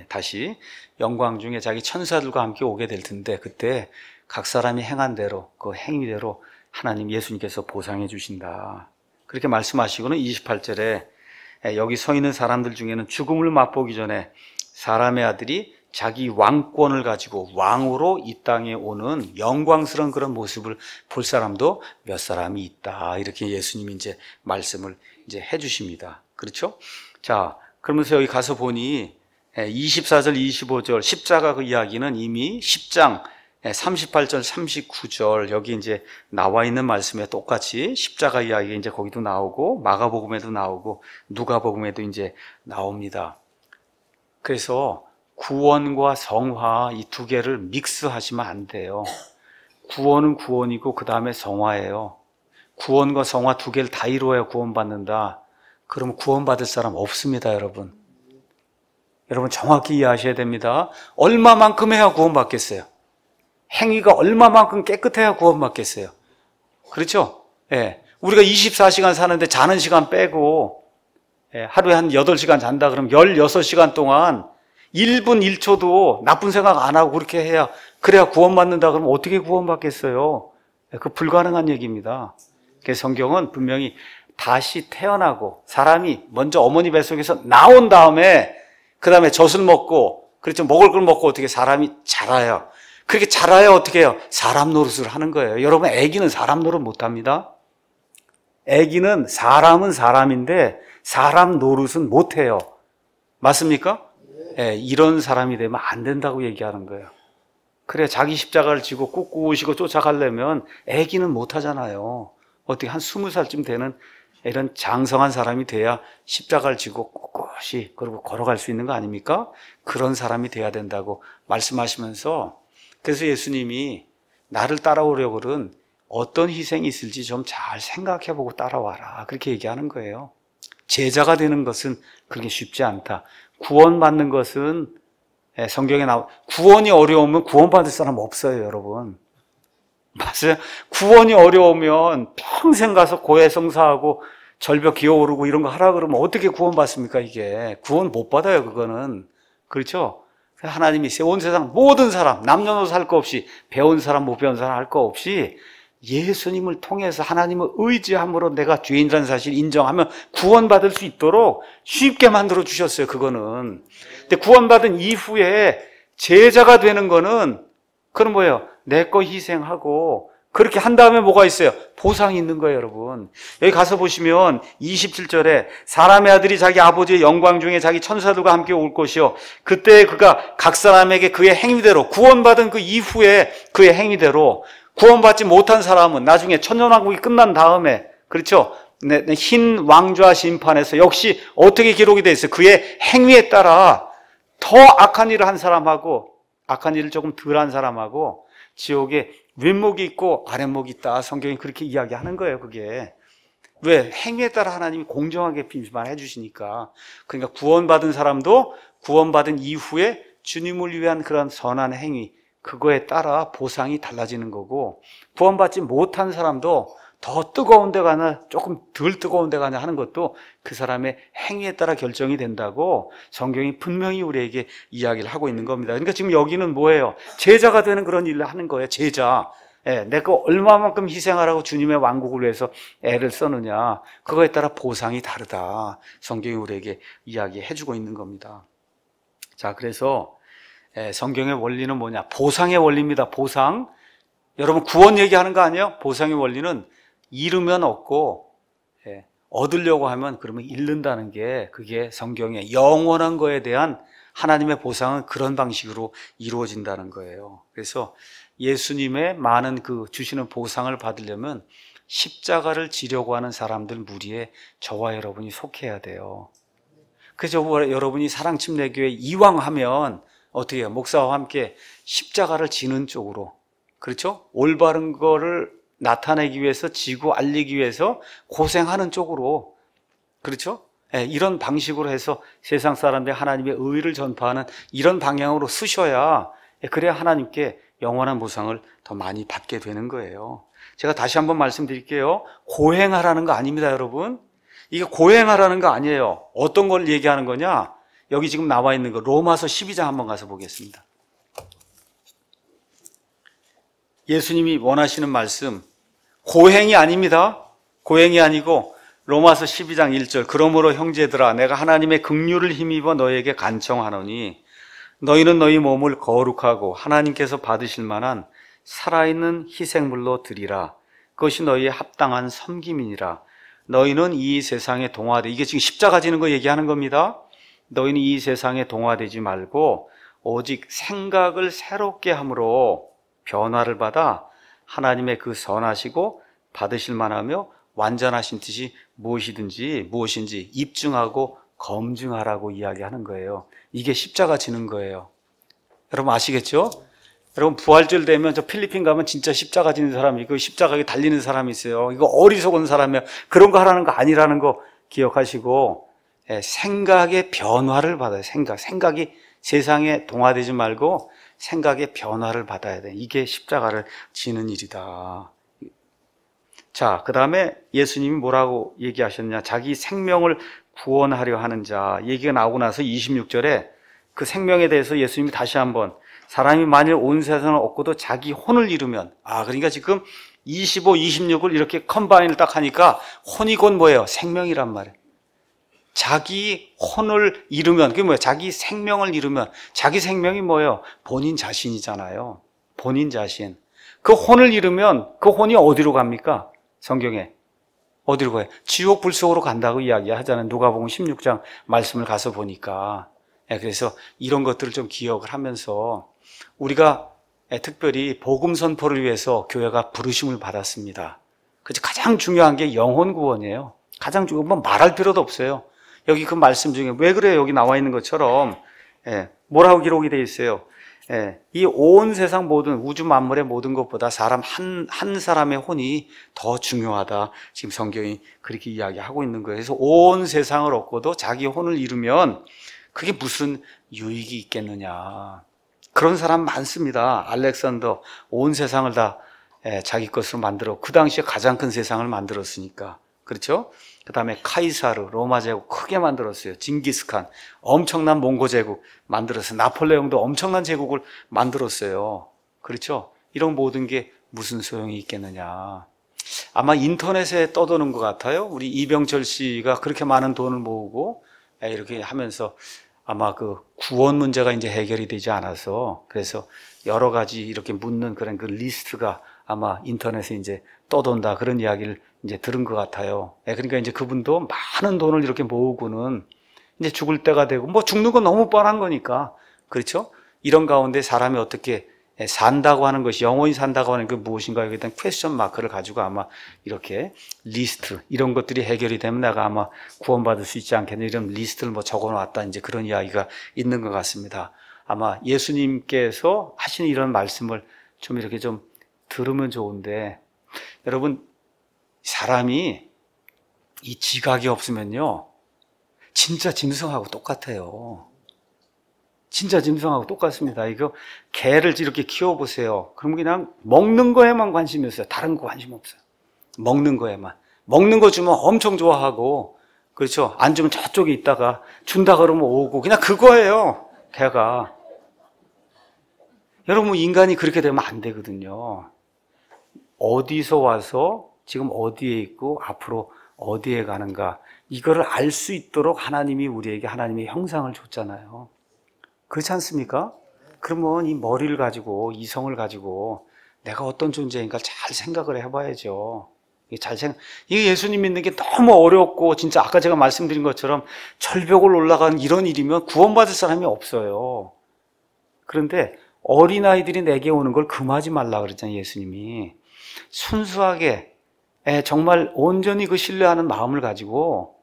다시 영광 중에 자기 천사들과 함께 오게 될 텐데 그때 각 사람이 행한 대로 그 행위대로 하나님 예수님께서 보상해 주신다. 그렇게 말씀하시고는 28절에 여기 서 있는 사람들 중에는 죽음을 맛보기 전에 사람의 아들이 자기 왕권을 가지고 왕으로 이 땅에 오는 영광스러운 그런 모습을 볼 사람도 몇 사람이 있다. 이렇게 예수님이 이제 말씀을 이제 해 주십니다. 그렇죠? 자, 그러면서 여기 가서 보니 24절, 25절 십자가 그 이야기는 이미 10장 38절, 39절 여기 이제 나와 있는 말씀에 똑같이 십자가 이야기 이제 거기도 나오고 마가복음에도 나오고 누가복음에도 이제 나옵니다. 그래서 구원과 성화 이 두 개를 믹스하시면 안 돼요. 구원은 구원이고 그 다음에 성화예요. 구원과 성화 두 개를 다 이루어야 구원받는다. 그러면 구원받을 사람 없습니다, 여러분. 여러분 정확히 이해하셔야 됩니다. 얼마만큼 해야 구원받겠어요? 행위가 얼마만큼 깨끗해야 구원받겠어요? 그렇죠? 우리가 24시간 사는데 자는 시간 빼고 하루에 한 8시간 잔다 그러면 16시간 동안 1분 1초도 나쁜 생각 안 하고 그렇게 해야 그래야 구원받는다 그러면 어떻게 구원받겠어요? 그 불가능한 얘기입니다. 그래서 성경은 분명히 다시 태어나고 사람이 먼저 어머니 뱃속에서 나온 다음에 그 다음에 젖을 먹고 그렇죠. 먹을 걸 먹고 어떻게 사람이 자라요. 그렇게 자라야 어떻게 해요? 사람 노릇을 하는 거예요. 여러분 애기는 사람 노릇 못합니다. 애기는 사람은 사람인데 사람 노릇은 못해요. 맞습니까? 이런 사람이 되면 안 된다고 얘기하는 거예요. 그래 자기 십자가를 지고 꿋꿋이고 쫓아가려면 애기는 못하잖아요. 어떻게 한 20살쯤 되는 이런 장성한 사람이 돼야 십자가를 지고 꿋꿋이 그리고 걸어갈 수 있는 거 아닙니까? 그런 사람이 돼야 된다고 말씀하시면서 그래서 예수님이 나를 따라오려고는 어떤 희생이 있을지 좀 잘 생각해보고 따라와라 그렇게 얘기하는 거예요. 제자가 되는 것은 그렇게 쉽지 않다. 구원받는 것은 성경에 구원이 어려우면 구원받을 사람 없어요, 여러분. 맞아요. 구원이 어려우면 평생 가서 고해성사하고 절벽 기어오르고 이런 거 하라 그러면 어떻게 구원받습니까, 이게? 구원 못 받아요, 그거는. 그렇죠? 하나님이 온 세상 모든 사람, 남녀노소 할 거 없이, 배운 사람, 못 배운 사람 할 거 없이 예수님을 통해서 하나님을 의지함으로 내가 죄인이라는 사실 인정하면 구원받을 수 있도록 쉽게 만들어 주셨어요, 그거는. 근데 구원받은 이후에 제자가 되는 거는, 그건 뭐예요? 내 거 희생하고, 그렇게 한 다음에 뭐가 있어요? 보상이 있는 거예요, 여러분. 여기 가서 보시면 27절에 사람의 아들이 자기 아버지의 영광 중에 자기 천사들과 함께 올 것이요. 그때 그가 각 사람에게 그의 행위대로, 구원받은 그 이후에 그의 행위대로, 구원받지 못한 사람은 나중에 천년왕국이 끝난 다음에, 그렇죠? 흰 왕좌 심판에서 역시 어떻게 기록이 되어 있어요? 그의 행위에 따라 더 악한 일을 한 사람하고 악한 일을 조금 덜한 사람하고 지옥에 윗목이 있고 아랫목이 있다. 성경이 그렇게 이야기하는 거예요, 그게. 왜? 행위에 따라 하나님이 공정하게 빈말해 주시니까. 그러니까 구원받은 사람도 구원받은 이후에 주님을 위한 그런 선한 행위, 그거에 따라 보상이 달라지는 거고, 구원받지 못한 사람도 더 뜨거운 데 가나 조금 덜 뜨거운 데 가나 하는 것도 그 사람의 행위에 따라 결정이 된다고 성경이 분명히 우리에게 이야기를 하고 있는 겁니다. 그러니까 지금 여기는 뭐예요? 제자가 되는 그런 일을 하는 거예요, 제자. 내가 얼마만큼 희생하라고 주님의 왕국을 위해서 애를 써느냐, 그거에 따라 보상이 다르다. 성경이 우리에게 이야기해 주고 있는 겁니다. 자, 그래서 성경의 원리는 뭐냐? 보상의 원리입니다. 보상. 여러분 구원 얘기하는 거 아니에요? 보상의 원리는 잃으면 얻고 얻으려고 하면 그러면 잃는다는 게, 그게 성경의 영원한 거에 대한 하나님의 보상은 그런 방식으로 이루어진다는 거예요. 그래서 예수님의 많은 그 주시는 보상을 받으려면 십자가를 지려고 하는 사람들 무리에 저와 여러분이 속해야 돼요. 그래서 여러분이 사랑침례교회 이왕하면 어떻게 해요? 목사와 함께 십자가를 지는 쪽으로, 그렇죠? 올바른 거를 나타내기 위해서, 지고 알리기 위해서 고생하는 쪽으로, 그렇죠? 이런 방식으로 해서 세상 사람들이 하나님의 의를 전파하는 이런 방향으로 쓰셔야, 그래야 하나님께 영원한 보상을 더 많이 받게 되는 거예요. 제가 다시 한번 말씀드릴게요. 고행하라는 거 아닙니다, 여러분. 이게 고행하라는 거 아니에요. 어떤 걸 얘기하는 거냐? 여기 지금 나와 있는 거 로마서 12장 한번 가서 보겠습니다. 예수님이 원하시는 말씀, 고행이 아닙니다. 고행이 아니고 로마서 12장 1절, 그러므로 형제들아 내가 하나님의 긍휼을 힘입어 너희에게 간청하노니 너희는 너희 몸을 거룩하고 하나님께서 받으실 만한 살아있는 희생물로 드리라. 그것이 너희의 합당한 섬김이니라. 너희는 이 세상에 동화돼, 이게 지금 십자가 지는 거 얘기하는 겁니다. 너희는 이 세상에 동화되지 말고 오직 생각을 새롭게 함으로 변화를 받아 하나님의 그 선하시고 받으실 만하며 완전하신 뜻이 무엇인지 입증하고 검증하라고 이야기하는 거예요. 이게 십자가 지는 거예요. 여러분 아시겠죠? 여러분 부활절 되면 저 필리핀 가면 진짜 십자가 지는 사람이, 그 십자가에 달리는 사람이 있어요. 이거 어리석은 사람이에요. 그런 거 하라는 거 아니라는 거 기억하시고, 생각의 변화를 받아요. 생각이 세상에 동화되지 말고 생각의 변화를 받아야 돼. 이게 십자가를 지는 일이다. 자, 그 다음에 예수님이 뭐라고 얘기하셨냐? 자기 생명을 구원하려 하는 자 얘기가 나오고 나서 26절에 그 생명에 대해서 예수님이 다시 한번, 사람이 만일 온 세상을 얻고도 자기 혼을 잃으면, 그러니까 지금 25, 26을 이렇게 컴바인을 딱 하니까 혼이 곧 뭐예요? 생명이란 말이에요. 자기 혼을 잃으면, 그게 뭐예요? 자기 생명을 잃으면, 자기 생명이 뭐예요? 본인 자신이잖아요. 본인 자신. 그 혼을 잃으면 그 혼이 어디로 갑니까? 성경에 어디로 가요? 지옥 불속으로 간다고 이야기하잖아요. 누가복음 16장 말씀을 가서 보니까. 그래서 이런 것들을 좀 기억을 하면서 우리가 특별히 복음 선포를 위해서 교회가 부르심을 받았습니다. 그래서 가장 중요한 게 영혼 구원이에요. 가장 중요한 건 말할 필요도 없어요. 여기 그 말씀 중에 왜 그래요? 여기 나와 있는 것처럼 뭐라고 기록이 되어 있어요? 이 온 세상 모든 우주 만물의 모든 것보다 사람 한 사람의 혼이 더 중요하다. 지금 성경이 그렇게 이야기하고 있는 거예요. 그래서 온 세상을 얻고도 자기 혼을 잃으면 그게 무슨 유익이 있겠느냐. 그런 사람 많습니다. 알렉산더 온 세상을 다 자기 것으로 만들어 그 당시에 가장 큰 세상을 만들었으니까. 그렇죠? 그 다음에 카이사르 로마 제국 크게 만들었어요. 징기스칸 엄청난 몽고 제국 만들었어요. 나폴레옹도 엄청난 제국을 만들었어요. 그렇죠? 이런 모든 게 무슨 소용이 있겠느냐. 아마 인터넷에 떠도는 것 같아요. 우리 이병철 씨가 그렇게 많은 돈을 모으고 이렇게 하면서 아마 그 구원 문제가 이제 해결이 되지 않아서 그래서 여러 가지 이렇게 묻는 그런 그 리스트가 아마 인터넷에 이제 떠돈다 그런 이야기를 이제 들은 것 같아요. 그러니까 이제 그분도 많은 돈을 이렇게 모으고는 이제 죽을 때가 되고 뭐 죽는 건 너무 뻔한 거니까 그렇죠? 이런 가운데 사람이 어떻게 산다고 하는 것이 영원히 산다고 하는 게 무엇인가 여기에 대한 퀘스천 마크를 가지고 아마 이렇게 리스트 이런 것들이 해결이 되면 내가 아마 구원받을 수 있지 않겠냐 이런 리스트를 뭐 적어놨다 이제 그런 이야기가 있는 것 같습니다. 아마 예수님께서 하시는 이런 말씀을 좀 이렇게 좀 들으면 좋은데 여러분 사람이 이 지각이 없으면요 진짜 짐승하고 똑같아요. 진짜 짐승하고 똑같습니다. 이거 개를 이렇게 키워보세요. 그럼 그냥 먹는 거에만 관심이 있어요. 다른 거 관심 없어요. 먹는 거에만. 먹는 거 주면 엄청 좋아하고 그렇죠? 안 주면 저쪽에 있다가 준다 그러면 오고 그냥 그거예요. 개가. 여러분 인간이 그렇게 되면 안 되거든요. 어디서 와서 지금 어디에 있고 앞으로 어디에 가는가 이거를 알 수 있도록 하나님이 우리에게 하나님의 형상을 줬잖아요. 그렇지 않습니까? 그러면 이 머리를 가지고 이성을 가지고 내가 어떤 존재인가 잘 생각을 해봐야죠. 이게 예수님 믿는 게 너무 어렵고 진짜 아까 제가 말씀드린 것처럼 절벽을 올라간 이런 일이면 구원받을 사람이 없어요. 그런데 어린아이들이 내게 오는 걸 금하지 말라 그랬잖아요. 예수님이 순수하게 정말 온전히 그 신뢰하는 마음을 가지고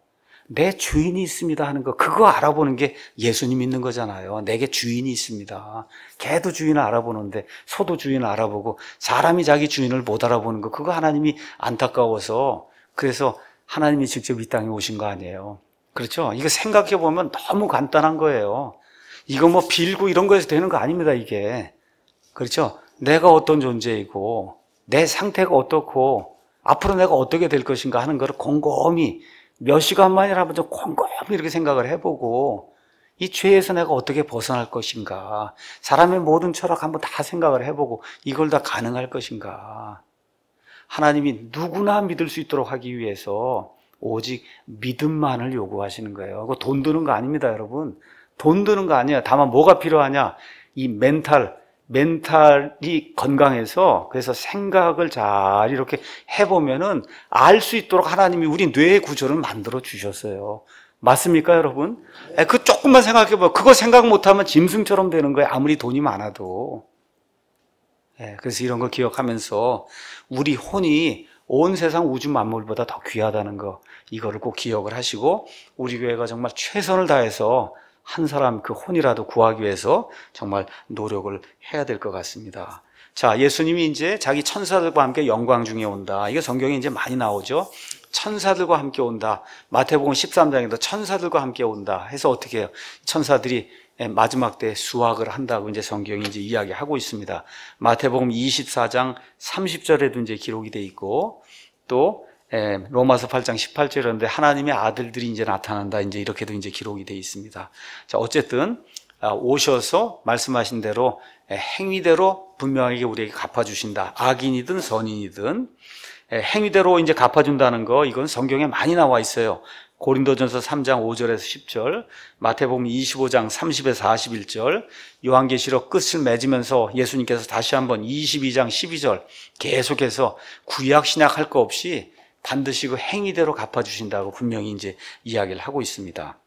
내 주인이 있습니다 하는 거 그거 알아보는 게 예수님 믿는 거잖아요. 내게 주인이 있습니다. 개도 주인을 알아보는데 소도 주인을 알아보고 사람이 자기 주인을 못 알아보는 거 그거 하나님이 안타까워서 그래서 하나님이 직접 이 땅에 오신 거 아니에요. 그렇죠? 이거 생각해 보면 너무 간단한 거예요. 이거 뭐 빌고 이런 거에서 되는 거 아닙니다. 이게 그렇죠? 내가 어떤 존재이고 내 상태가 어떻고 앞으로 내가 어떻게 될 것인가 하는 거를 곰곰이 몇 시간만이라도 좀 곰곰이 이렇게 생각을 해보고 이 죄에서 내가 어떻게 벗어날 것인가 사람의 모든 철학 한번 다 생각을 해보고 이걸 다 가능할 것인가 하나님이 누구나 믿을 수 있도록 하기 위해서 오직 믿음만을 요구하시는 거예요. 그거 돈 드는 거 아닙니다 여러분. 돈 드는 거 아니에요. 다만 뭐가 필요하냐 이 멘탈이 건강해서 그래서 생각을 잘 이렇게 해보면은 알 수 있도록 하나님이 우리 뇌의 구조를 만들어 주셨어요. 맞습니까 여러분? 그 조금만 생각해봐요. 그거 생각 못하면 짐승처럼 되는 거예요. 아무리 돈이 많아도. 그래서 이런 거 기억하면서 우리 혼이 온 세상 우주 만물보다 더 귀하다는 거 이거를 꼭 기억을 하시고 우리 교회가 정말 최선을 다해서 한 사람 그 혼이라도 구하기 위해서 정말 노력을 해야 될 것 같습니다. 자, 예수님이 이제 자기 천사들과 함께 영광 중에 온다. 이게 성경에 이제 많이 나오죠. 천사들과 함께 온다. 마태복음 13장에도 천사들과 함께 온다. 해서 어떻게 해요? 천사들이 마지막 때 수확을 한다고 이제 성경이 이제 이야기하고 있습니다. 마태복음 24장 30절에도 이제 기록이 돼 있고 또 로마서 8장 18절인데 하나님의 아들들이 이제 나타난다. 이제 이렇게도 이제 기록이 되어 있습니다. 자, 어쨌든 오셔서 말씀하신 대로 행위대로 분명하게 우리에게 갚아주신다. 악인이든 선인이든 행위대로 이제 갚아준다는 거 이건 성경에 많이 나와 있어요. 고린도전서 3장 5절에서 10절, 마태복음 25장 30에서 41절, 요한계시록 끝을 맺으면서 예수님께서 다시 한번 22장 12절 계속해서 구약 신약 할 거 없이 반드시 그 행위대로 갚아주신다고 분명히 이제 이야기를 하고 있습니다.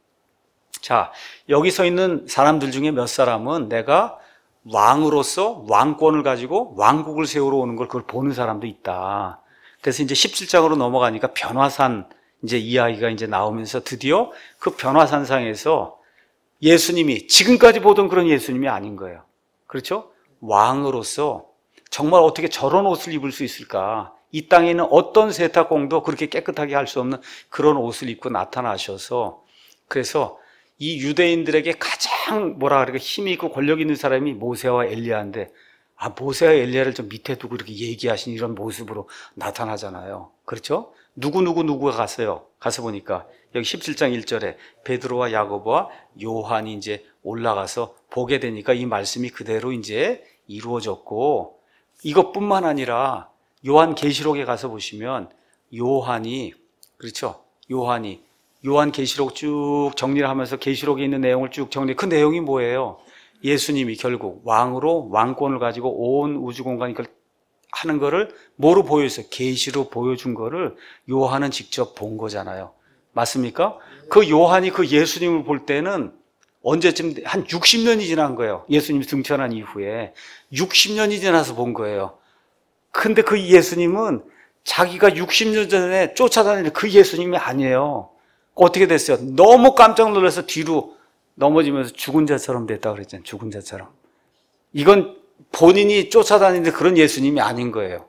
자, 여기 서 있는 사람들 중에 몇 사람은 내가 왕으로서 왕권을 가지고 왕국을 세우러 오는 걸 그걸 보는 사람도 있다. 그래서 이제 17장으로 넘어가니까 변화산 이제 이야기가 이제 나오면서 드디어 그 변화산상에서 예수님이 지금까지 보던 그런 예수님이 아닌 거예요. 그렇죠? 왕으로서 정말 어떻게 저런 옷을 입을 수 있을까? 이 땅에 있는 어떤 세탁공도 그렇게 깨끗하게 할 수 없는 그런 옷을 입고 나타나셔서 그래서 이 유대인들에게 가장 뭐라 그럴까 힘이 있고 권력 있는 사람이 모세와 엘리야인데, 모세와 엘리야를 좀 밑에 두고 이렇게 얘기하신 이런 모습으로 나타나잖아요. 그렇죠? 누구가 갔어요. 가서 보니까 여기 17장 1절에 베드로와 야고보와 요한이 이제 올라가서 보게 되니까 이 말씀이 그대로 이제 이루어졌고, 이것뿐만 아니라 요한 계시록에 가서 보시면 요한이, 그렇죠? 요한 계시록 쭉 정리를 하면서 계시록에 있는 내용을 쭉 정리. 그 내용이 뭐예요? 예수님이 결국 왕으로 왕권을 가지고 온 우주 공간 이걸 하는 거를 뭐로 보여줬어요? 계시로 보여준 거를 요한은 직접 본 거잖아요. 맞습니까? 그 요한이 그 예수님을 볼 때는 언제쯤 한 60년이 지난 거예요. 예수님이 등천한 이후에 60년이 지나서 본 거예요. 근데 그 예수님은 자기가 60년 전에 쫓아다니는 그 예수님이 아니에요. 어떻게 됐어요? 너무 깜짝 놀라서 뒤로 넘어지면서 죽은 자처럼 됐다고 그랬잖아요. 죽은 자처럼. 이건 본인이 쫓아다니는 그런 예수님이 아닌 거예요.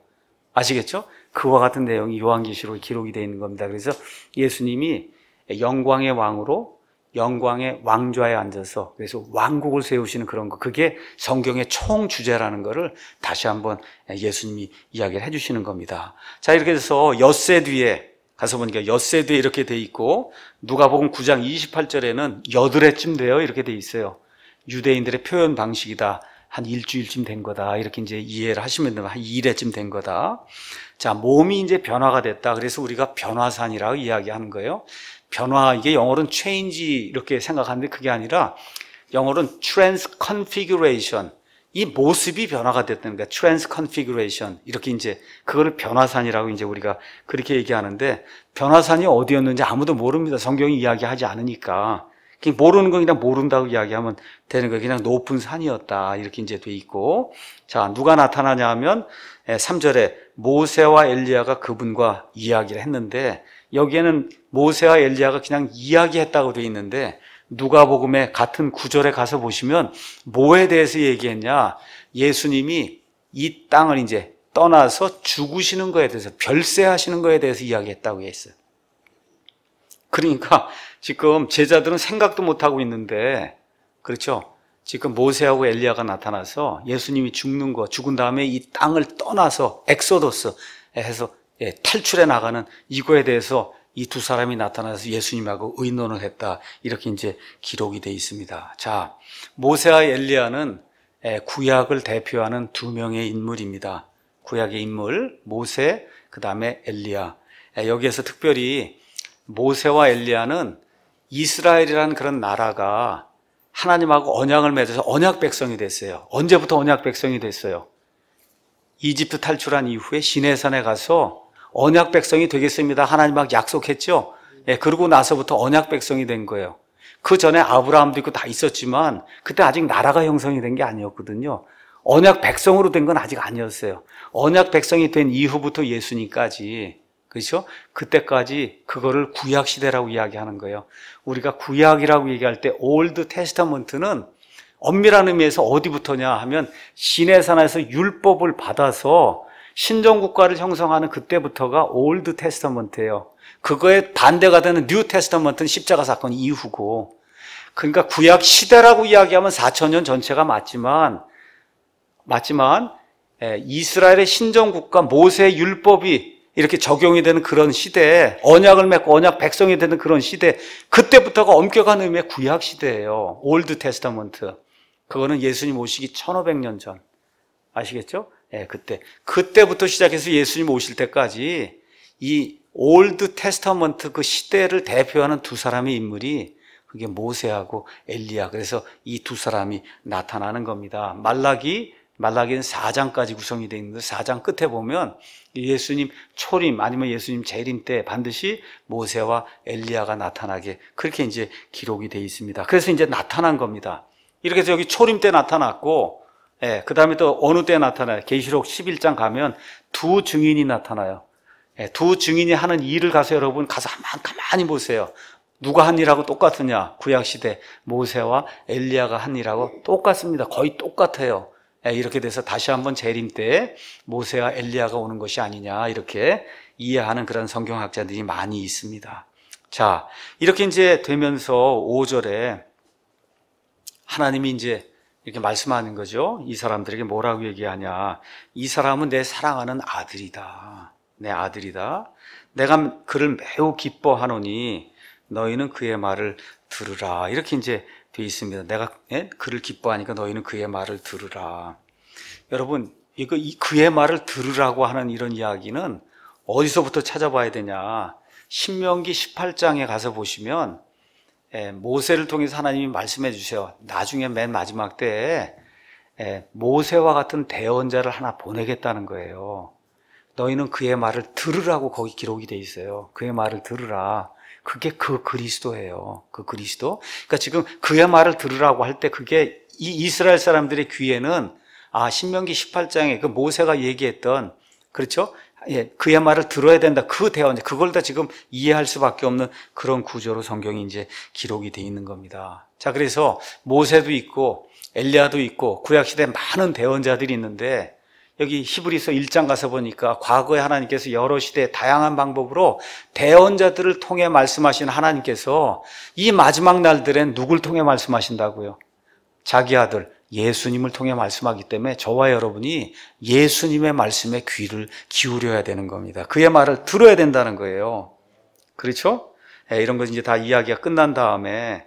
아시겠죠? 그와 같은 내용이 요한계시록에 기록이 되어 있는 겁니다. 그래서 예수님이 영광의 왕으로 영광의 왕좌에 앉아서 그래서 왕국을 세우시는 그런 거, 그게 성경의 총 주제라는 거를 다시 한번 예수님이 이야기를 해주시는 겁니다. 자, 이렇게 해서 엿새 뒤에 가서 보니까 엿새 뒤에 이렇게 돼 있고, 누가복음 9장 28절에는 여드레쯤 돼요 이렇게 돼 있어요. 유대인들의 표현 방식이다. 한 일주일쯤 된 거다. 이렇게 이제 이해를 하시면 됩니다. 한 2일쯤 된 거다. 자, 몸이 이제 변화가 됐다. 그래서 우리가 변화산이라고 이야기하는 거예요. 변화, 이게 영어로는 change 이렇게 생각하는데 그게 아니라 영어로는 transconfiguration. 이 모습이 변화가 됐다는 거야. transconfiguration. 이렇게 이제 그거를 변화산이라고 이제 우리가 그렇게 얘기하는데, 변화산이 어디였는지 아무도 모릅니다. 성경이 이야기하지 않으니까. 모르는 건 그냥 모른다고 이야기하면 되는 거예요. 그냥 높은 산이었다. 이렇게 이제 돼 있고. 자, 누가 나타나냐 하면 3절에 모세와 엘리야가 그분과 이야기를 했는데, 여기에는 모세와 엘리야가 그냥 이야기했다고 돼 있는데, 누가복음의 같은 구절에 가서 보시면 뭐에 대해서 얘기했냐? 예수님이 이 땅을 이제 떠나서 죽으시는 거에 대해서, 별세하시는 거에 대해서 이야기했다고 했어요. 그러니까 지금 제자들은 생각도 못하고 있는데, 그렇죠? 지금 모세하고 엘리야가 나타나서 예수님이 죽는 거, 죽은 다음에 이 땅을 떠나서 엑소더스 해서 탈출해 나가는 이거에 대해서 이 두 사람이 나타나서 예수님하고 의논을 했다. 이렇게 이제 기록이 되어 있습니다. 자, 모세와 엘리야는 구약을 대표하는 두 명의 인물입니다. 구약의 인물, 모세, 그 다음에 엘리야. 여기에서 특별히 모세와 엘리야는 이스라엘이라는 그런 나라가 하나님하고 언약을 맺어서 언약 백성이 됐어요. 언제부터 언약 백성이 됐어요? 이집트 탈출한 이후에 시내산에 가서 언약 백성이 되겠습니다. 하나님하고 약속했죠. 그러고 나서부터 언약 백성이 된 거예요. 그 전에 아브라함도 있고 다 있었지만 그때 아직 나라가 형성이 된 게 아니었거든요. 언약 백성으로 된 건 아직 아니었어요. 언약 백성이 된 이후부터 예수님까지, 그렇죠? 그때까지 그거를 구약 시대라고 이야기하는 거예요. 우리가 구약이라고 얘기할 때 올드 테스타먼트는 엄밀한 의미에서 어디부터냐 하면 시내산에서 율법을 받아서 신정국가를 형성하는 그때부터가 올드 테스타먼트예요. 그거에 반대가 되는 뉴 테스타먼트는 십자가 사건 이후고, 그러니까 구약 시대라고 이야기하면 4,000년 전체가 맞지만 이스라엘의 신정국가 모세의 율법이 이렇게 적용이 되는 그런 시대에, 언약을 맺고 언약 백성이 되는 그런 시대, 그때부터가 엄격한 의미의 구약 시대예요. 올드 테스타먼트. 그거는 예수님 오시기 1500년 전. 아시겠죠? 그때부터 시작해서 예수님 오실 때까지 이 올드 테스타먼트 그 시대를 대표하는 두 사람의 인물이, 그게 모세하고 엘리야. 그래서 이 두 사람이 나타나는 겁니다. 말라기는 4장까지 구성이 되어 있는데 4장 끝에 보면 예수님 초림 아니면 예수님 재림 때 반드시 모세와 엘리야가 나타나게 그렇게 이제 기록이 되어 있습니다. 그래서 이제 나타난 겁니다. 이렇게 해서 여기 초림 때 나타났고, 그 다음에 또 어느 때 나타나요? 계시록 11장 가면 두 증인이 나타나요. 두 증인이 하는 일을 가서 여러분 가서 한번 가만히 보세요. 누가 한 일하고 똑같으냐? 구약시대 모세와 엘리야가 한 일하고 똑같습니다. 거의 똑같아요. 이렇게 돼서 다시 한번 재림 때 모세와 엘리야가 오는 것이 아니냐, 이렇게 이해하는 그런 성경학자들이 많이 있습니다. 자, 이렇게 이제 되면서 5절에 하나님이 이제 이렇게 말씀하는 거죠. 이 사람들에게 뭐라고 얘기하냐. 이 사람은 내 사랑하는 아들이다. 내 아들이다. 내가 그를 매우 기뻐하노니 너희는 그의 말을 들으라. 이렇게 이제 되어 있습니다. 내가 그를 기뻐하니까 너희는 그의 말을 들으라. 여러분, 그의 말을 들으라고 하는 이런 이야기는 어디서부터 찾아봐야 되냐. 신명기 18장에 가서 보시면 모세를 통해서 하나님이 말씀해 주세요. 나중에 맨 마지막 때에 모세와 같은 대언자를 하나 보내겠다는 거예요. 너희는 그의 말을 들으라고 거기 기록이 돼 있어요. 그의 말을 들으라. 그게 그 그리스도예요. 그 그리스도. 그러니까 지금 그의 말을 들으라고 할 때 그게 이 이스라엘 사람들의 귀에는 신명기 18장에 그 모세가 얘기했던, 그렇죠? 그의 말을 들어야 된다. 그 대언자, 그걸 다 지금 이해할 수밖에 없는 그런 구조로 성경이 이제 기록이 돼 있는 겁니다. 자, 그래서 모세도 있고 엘리야도 있고 구약시대에 많은 대언자들이 있는데 여기 히브리서 1장 가서 보니까 과거에 하나님께서 여러 시대에 다양한 방법으로 대언자들을 통해 말씀하신 하나님께서 이 마지막 날들엔 누굴 통해 말씀하신다고요? 자기 아들 예수님을 통해 말씀하기 때문에 저와 여러분이 예수님의 말씀에 귀를 기울여야 되는 겁니다. 그의 말을 들어야 된다는 거예요. 그렇죠? 이런 거 이제 다 이야기가 끝난 다음에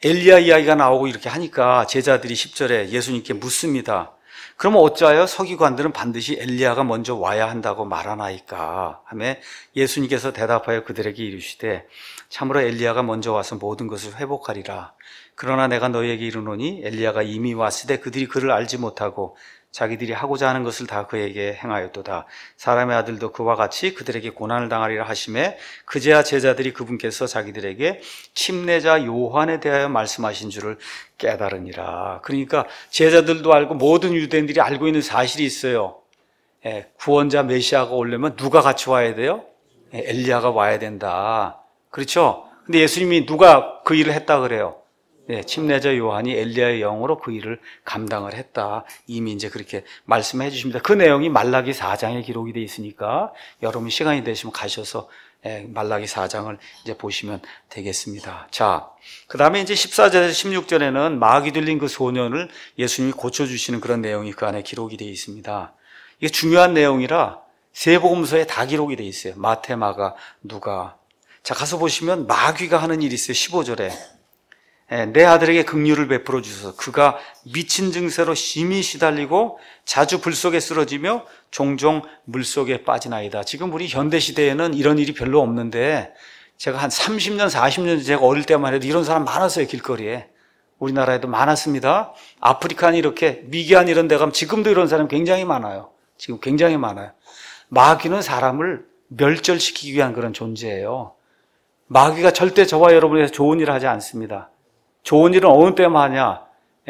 엘리야 이야기가 나오고 이렇게 하니까 제자들이 10절에 예수님께 묻습니다. 그러면 어찌하여 서기관들은 반드시 엘리야가 먼저 와야 한다고 말하나이까 하며 예수님께서 대답하여 그들에게 이르시되 참으로 엘리야가 먼저 와서 모든 것을 회복하리라. 그러나 내가 너희에게 이르노니 엘리야가 이미 왔으되 그들이 그를 알지 못하고 자기들이 하고자 하는 것을 다 그에게 행하였도다. 사람의 아들도 그와 같이 그들에게 고난을 당하리라 하시매 그제야 제자들이 그분께서 자기들에게 침례자 요한에 대하여 말씀하신 줄을 깨달으니라. 그러니까 제자들도 알고 모든 유대인들이 알고 있는 사실이 있어요. 구원자 메시아가 오려면 누가 같이 와야 돼요? 엘리야가 와야 된다. 그렇죠? 근데 예수님이 누가 그 일을 했다 그래요? 침례자 요한이 엘리야의 영으로 그 일을 감당을 했다. 이미 이제 그렇게 말씀해 주십니다. 그 내용이 말라기 4장에 기록이 되어 있으니까 여러분 시간이 되시면 가셔서 말라기 4장을 이제 보시면 되겠습니다. 자, 그 다음에 이제 14절에서 16절에는 마귀 들린 그 소년을 예수님이 고쳐주시는 그런 내용이 그 안에 기록이 되어 있습니다. 이게 중요한 내용이라 세 복음서에 다 기록이 되어 있어요. 마태, 마가, 누가. 자, 가서 보시면 마귀가 하는 일이 있어요. 15절에. 내 아들에게 긍휼을 베풀어 주소서. 그가 미친 증세로 심히 시달리고 자주 불 속에 쓰러지며 종종 물 속에 빠지나이다. 지금 우리 현대 시대에는 이런 일이 별로 없는데 제가 한 30년, 40년 제가 어릴 때만 해도 이런 사람 많았어요. 길거리에. 우리나라에도 많았습니다. 아프리카는 이렇게, 미개한 이런 데 가면 지금도 이런 사람 굉장히 많아요. 지금 굉장히 많아요. 마귀는 사람을 멸절시키기 위한 그런 존재예요. 마귀가 절대 저와 여러분에서 좋은 일을 하지 않습니다. 좋은 일은 어느 때만 하냐?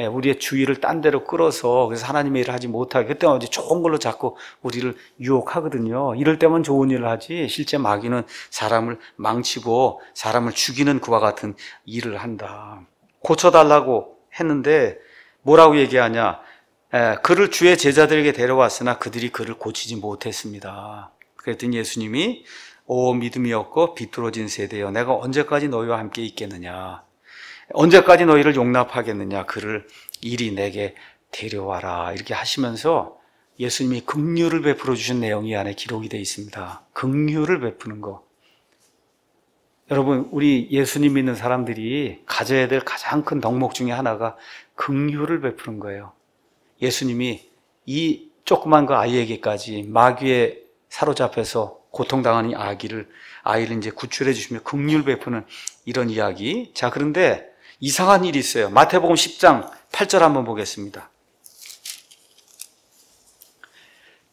우리의 주의를 딴 데로 끌어서 그래서 하나님의 일을 하지 못하게 그때만 이제 좋은 걸로 자꾸 우리를 유혹하거든요. 이럴 때만 좋은 일을 하지 실제 마귀는 사람을 망치고 사람을 죽이는 그와 같은 일을 한다. 고쳐달라고 했는데 뭐라고 얘기하냐? 그를 주의 제자들에게 데려왔으나 그들이 그를 고치지 못했습니다. 그랬더니 예수님이 오 믿음이 없고 비뚤어진 세대여 내가 언제까지 너희와 함께 있겠느냐? 언제까지 너희를 용납하겠느냐? 그를 이리 내게 데려와라. 이렇게 하시면서 예수님이 긍휼을 베풀어 주신 내용이 안에 기록이 되어 있습니다. 긍휼을 베푸는 거. 여러분, 우리 예수님 믿는 사람들이 가져야 될 가장 큰 덕목 중에 하나가 긍휼을 베푸는 거예요. 예수님이 이 조그만 그 아이에게까지 마귀에 사로잡혀서 고통당하는 아이를 이제 구출해 주시며 긍휼 베푸는 이런 이야기. 자, 그런데 이상한 일이 있어요. 마태복음 10장 8절 한번 보겠습니다.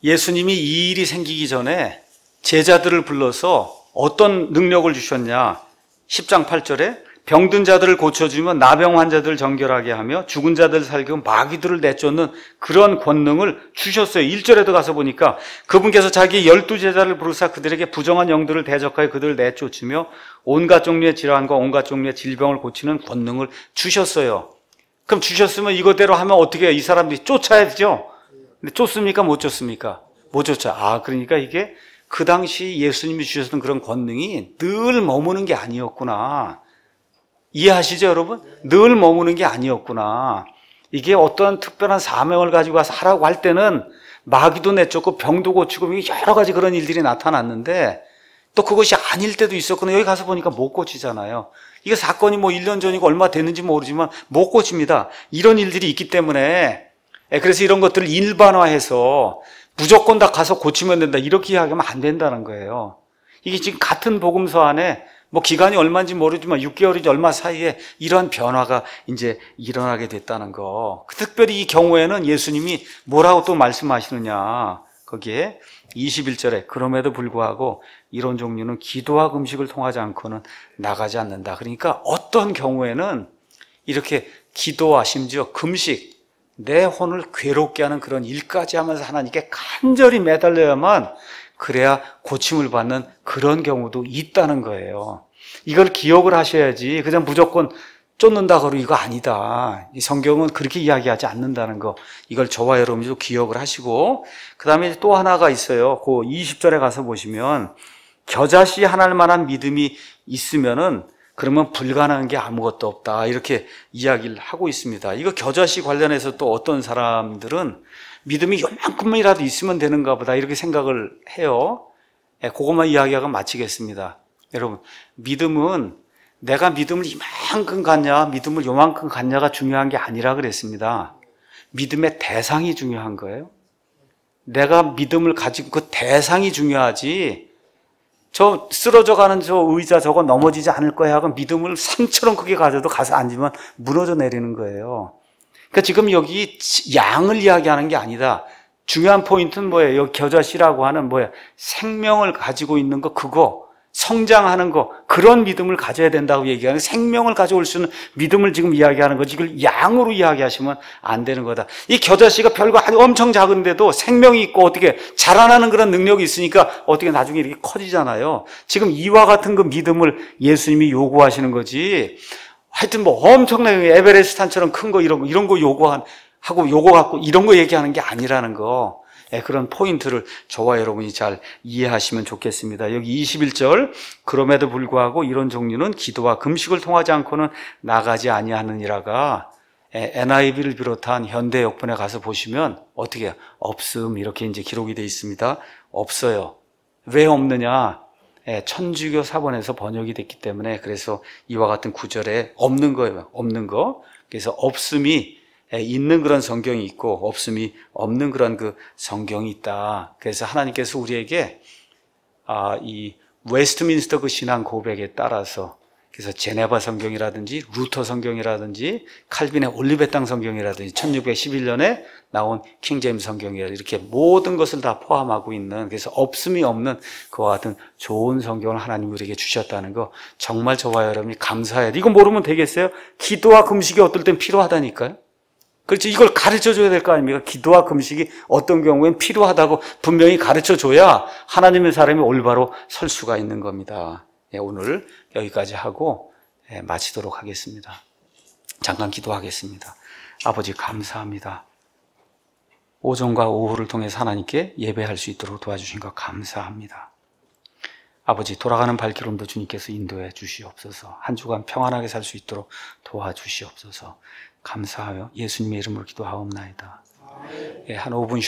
예수님이 이 일이 생기기 전에 제자들을 불러서 어떤 능력을 주셨냐? 10장 8절에 병든 자들을 고쳐주며 나병 환자들을 정결하게 하며 죽은 자들을 살리고 마귀들을 내쫓는 그런 권능을 주셨어요. 1절에도 가서 보니까 그분께서 자기 12제자를 부르사 그들에게 부정한 영들을 대적하여 그들을 내쫓으며 온갖 종류의 질환과 온갖 종류의 질병을 고치는 권능을 주셨어요. 그럼 주셨으면 이거대로 하면 어떻게 해요? 이 사람들이 쫓아야 되죠? 근데 쫓습니까? 못 쫓습니까? 못 쫓아. 그러니까 이게 그 당시 예수님이 주셨던 그런 권능이 늘 머무는 게 아니었구나. 이해하시죠, 여러분? 늘 머무는 게 아니었구나. 이게 어떤 특별한 사명을 가지고 와서 하라고 할 때는 마귀도 내쫓고 병도 고치고 여러 가지 그런 일들이 나타났는데 또 그것이 아닐 때도 있었거든요. 여기 가서 보니까 못 고치잖아요. 이게 사건이 뭐 1년 전이고 얼마 됐는지 모르지만 못 고칩니다. 이런 일들이 있기 때문에 그래서 이런 것들을 일반화해서 무조건 다 가서 고치면 된다 이렇게 이야기하면 안 된다는 거예요. 이게 지금 같은 복음서 안에 뭐 기간이 얼마인지 모르지만 6개월이지 얼마 사이에 이러한 변화가 이제 일어나게 됐다는 거. 특별히 이 경우에는 예수님이 뭐라고 또 말씀하시느냐. 거기에 21절에 그럼에도 불구하고 이런 종류는 기도와 금식을 통하지 않고는 나가지 않는다. 그러니까 어떤 경우에는 이렇게 기도와 심지어 금식, 내 혼을 괴롭게 하는 그런 일까지 하면서 하나님께 간절히 매달려야만 그래야 고침을 받는 그런 경우도 있다는 거예요. 이걸 기억을 하셔야지 그냥 무조건 쫓는다 그러고 이거 아니다. 이 성경은 그렇게 이야기하지 않는다는 거. 이걸 저와 여러분도 기억을 하시고 그 다음에 또 하나가 있어요. 그 20절에 가서 보시면 겨자씨 하나일 만한 믿음이 있으면은 그러면 불가능한 게 아무것도 없다. 이렇게 이야기를 하고 있습니다. 이거 겨자씨 관련해서 또 어떤 사람들은 믿음이 요만큼이라도 있으면 되는가 보다 이렇게 생각을 해요. 그것만 이야기하고 마치겠습니다. 여러분, 믿음은 내가 믿음을 이만큼 갖냐, 믿음을 요만큼 갖냐가 중요한 게 아니라 그랬습니다. 믿음의 대상이 중요한 거예요. 내가 믿음을 가지고 그 대상이 중요하지, 저 쓰러져 가는 저 의자 저거 넘어지지 않을 거야 하고 믿음을 산처럼 크게 가져도 가서 앉으면 무너져 내리는 거예요. 그러니까 지금 여기 양을 이야기하는 게 아니다. 중요한 포인트는 뭐예요? 여기 겨자씨라고 하는 뭐예요? 생명을 가지고 있는 거, 그거. 성장하는 거, 그런 믿음을 가져야 된다고 얘기하는, 생명을 가져올 수 있는 믿음을 지금 이야기하는 거지, 이걸 양으로 이야기하시면 안 되는 거다. 이 겨자씨가 별거 아주 엄청 작은데도 생명이 있고 어떻게 자라나는 그런 능력이 있으니까 어떻게 나중에 이렇게 커지잖아요. 지금 이와 같은 그 믿음을 예수님이 요구하시는 거지. 하여튼 뭐 엄청나게 에베레스트 산처럼 큰 거 이런 거 요구하고 요거 갖고 이런 거 얘기하는 게 아니라는 거. 그런 포인트를 저와 여러분이 잘 이해하시면 좋겠습니다. 여기 21절 그럼에도 불구하고 이런 종류는 기도와 금식을 통하지 않고는 나가지 아니하느니라가 NIV를 비롯한 현대 역본에 가서 보시면 어떻게 해요? 없음 이렇게 이제 기록이 되어 있습니다. 없어요. 왜 없느냐? 천주교 사본에서 번역이 됐기 때문에 그래서 이와 같은 구절에 없는 거예요. 없는 거. 그래서 없음이 있는 그런 성경이 있고 없음이 없는 그런 그 성경이 있다. 그래서 하나님께서 우리에게 이 웨스트민스터 그 신앙 고백에 따라서 그래서 제네바 성경이라든지 루터 성경이라든지 칼빈의 올리베땅 성경이라든지 1611년에 나온 킹제임스 성경이라든지 이렇게 모든 것을 다 포함하고 있는, 그래서 없음이 없는 그와 같은 좋은 성경을 하나님이 우리에게 주셨다는 거 정말 저와 여러분이 감사해야 돼. 이거 모르면 되겠어요? 기도와 금식이 어떨 땐 필요하다니까요. 그렇죠. 이걸 가르쳐줘야 될 거 아닙니까? 기도와 금식이 어떤 경우엔 필요하다고 분명히 가르쳐줘야 하나님의 사람이 올바로 설 수가 있는 겁니다. 오늘 여기까지 하고 마치도록 하겠습니다. 잠깐 기도하겠습니다. 아버지 감사합니다. 오전과 오후를 통해서 하나님께 예배할 수 있도록 도와주신 것 감사합니다. 아버지 돌아가는 발걸음도 주님께서 인도해 주시옵소서. 한 주간 평안하게 살 수 있도록 도와주시옵소서. 감사하여 예수님의 이름으로 기도하옵나이다. 한 5분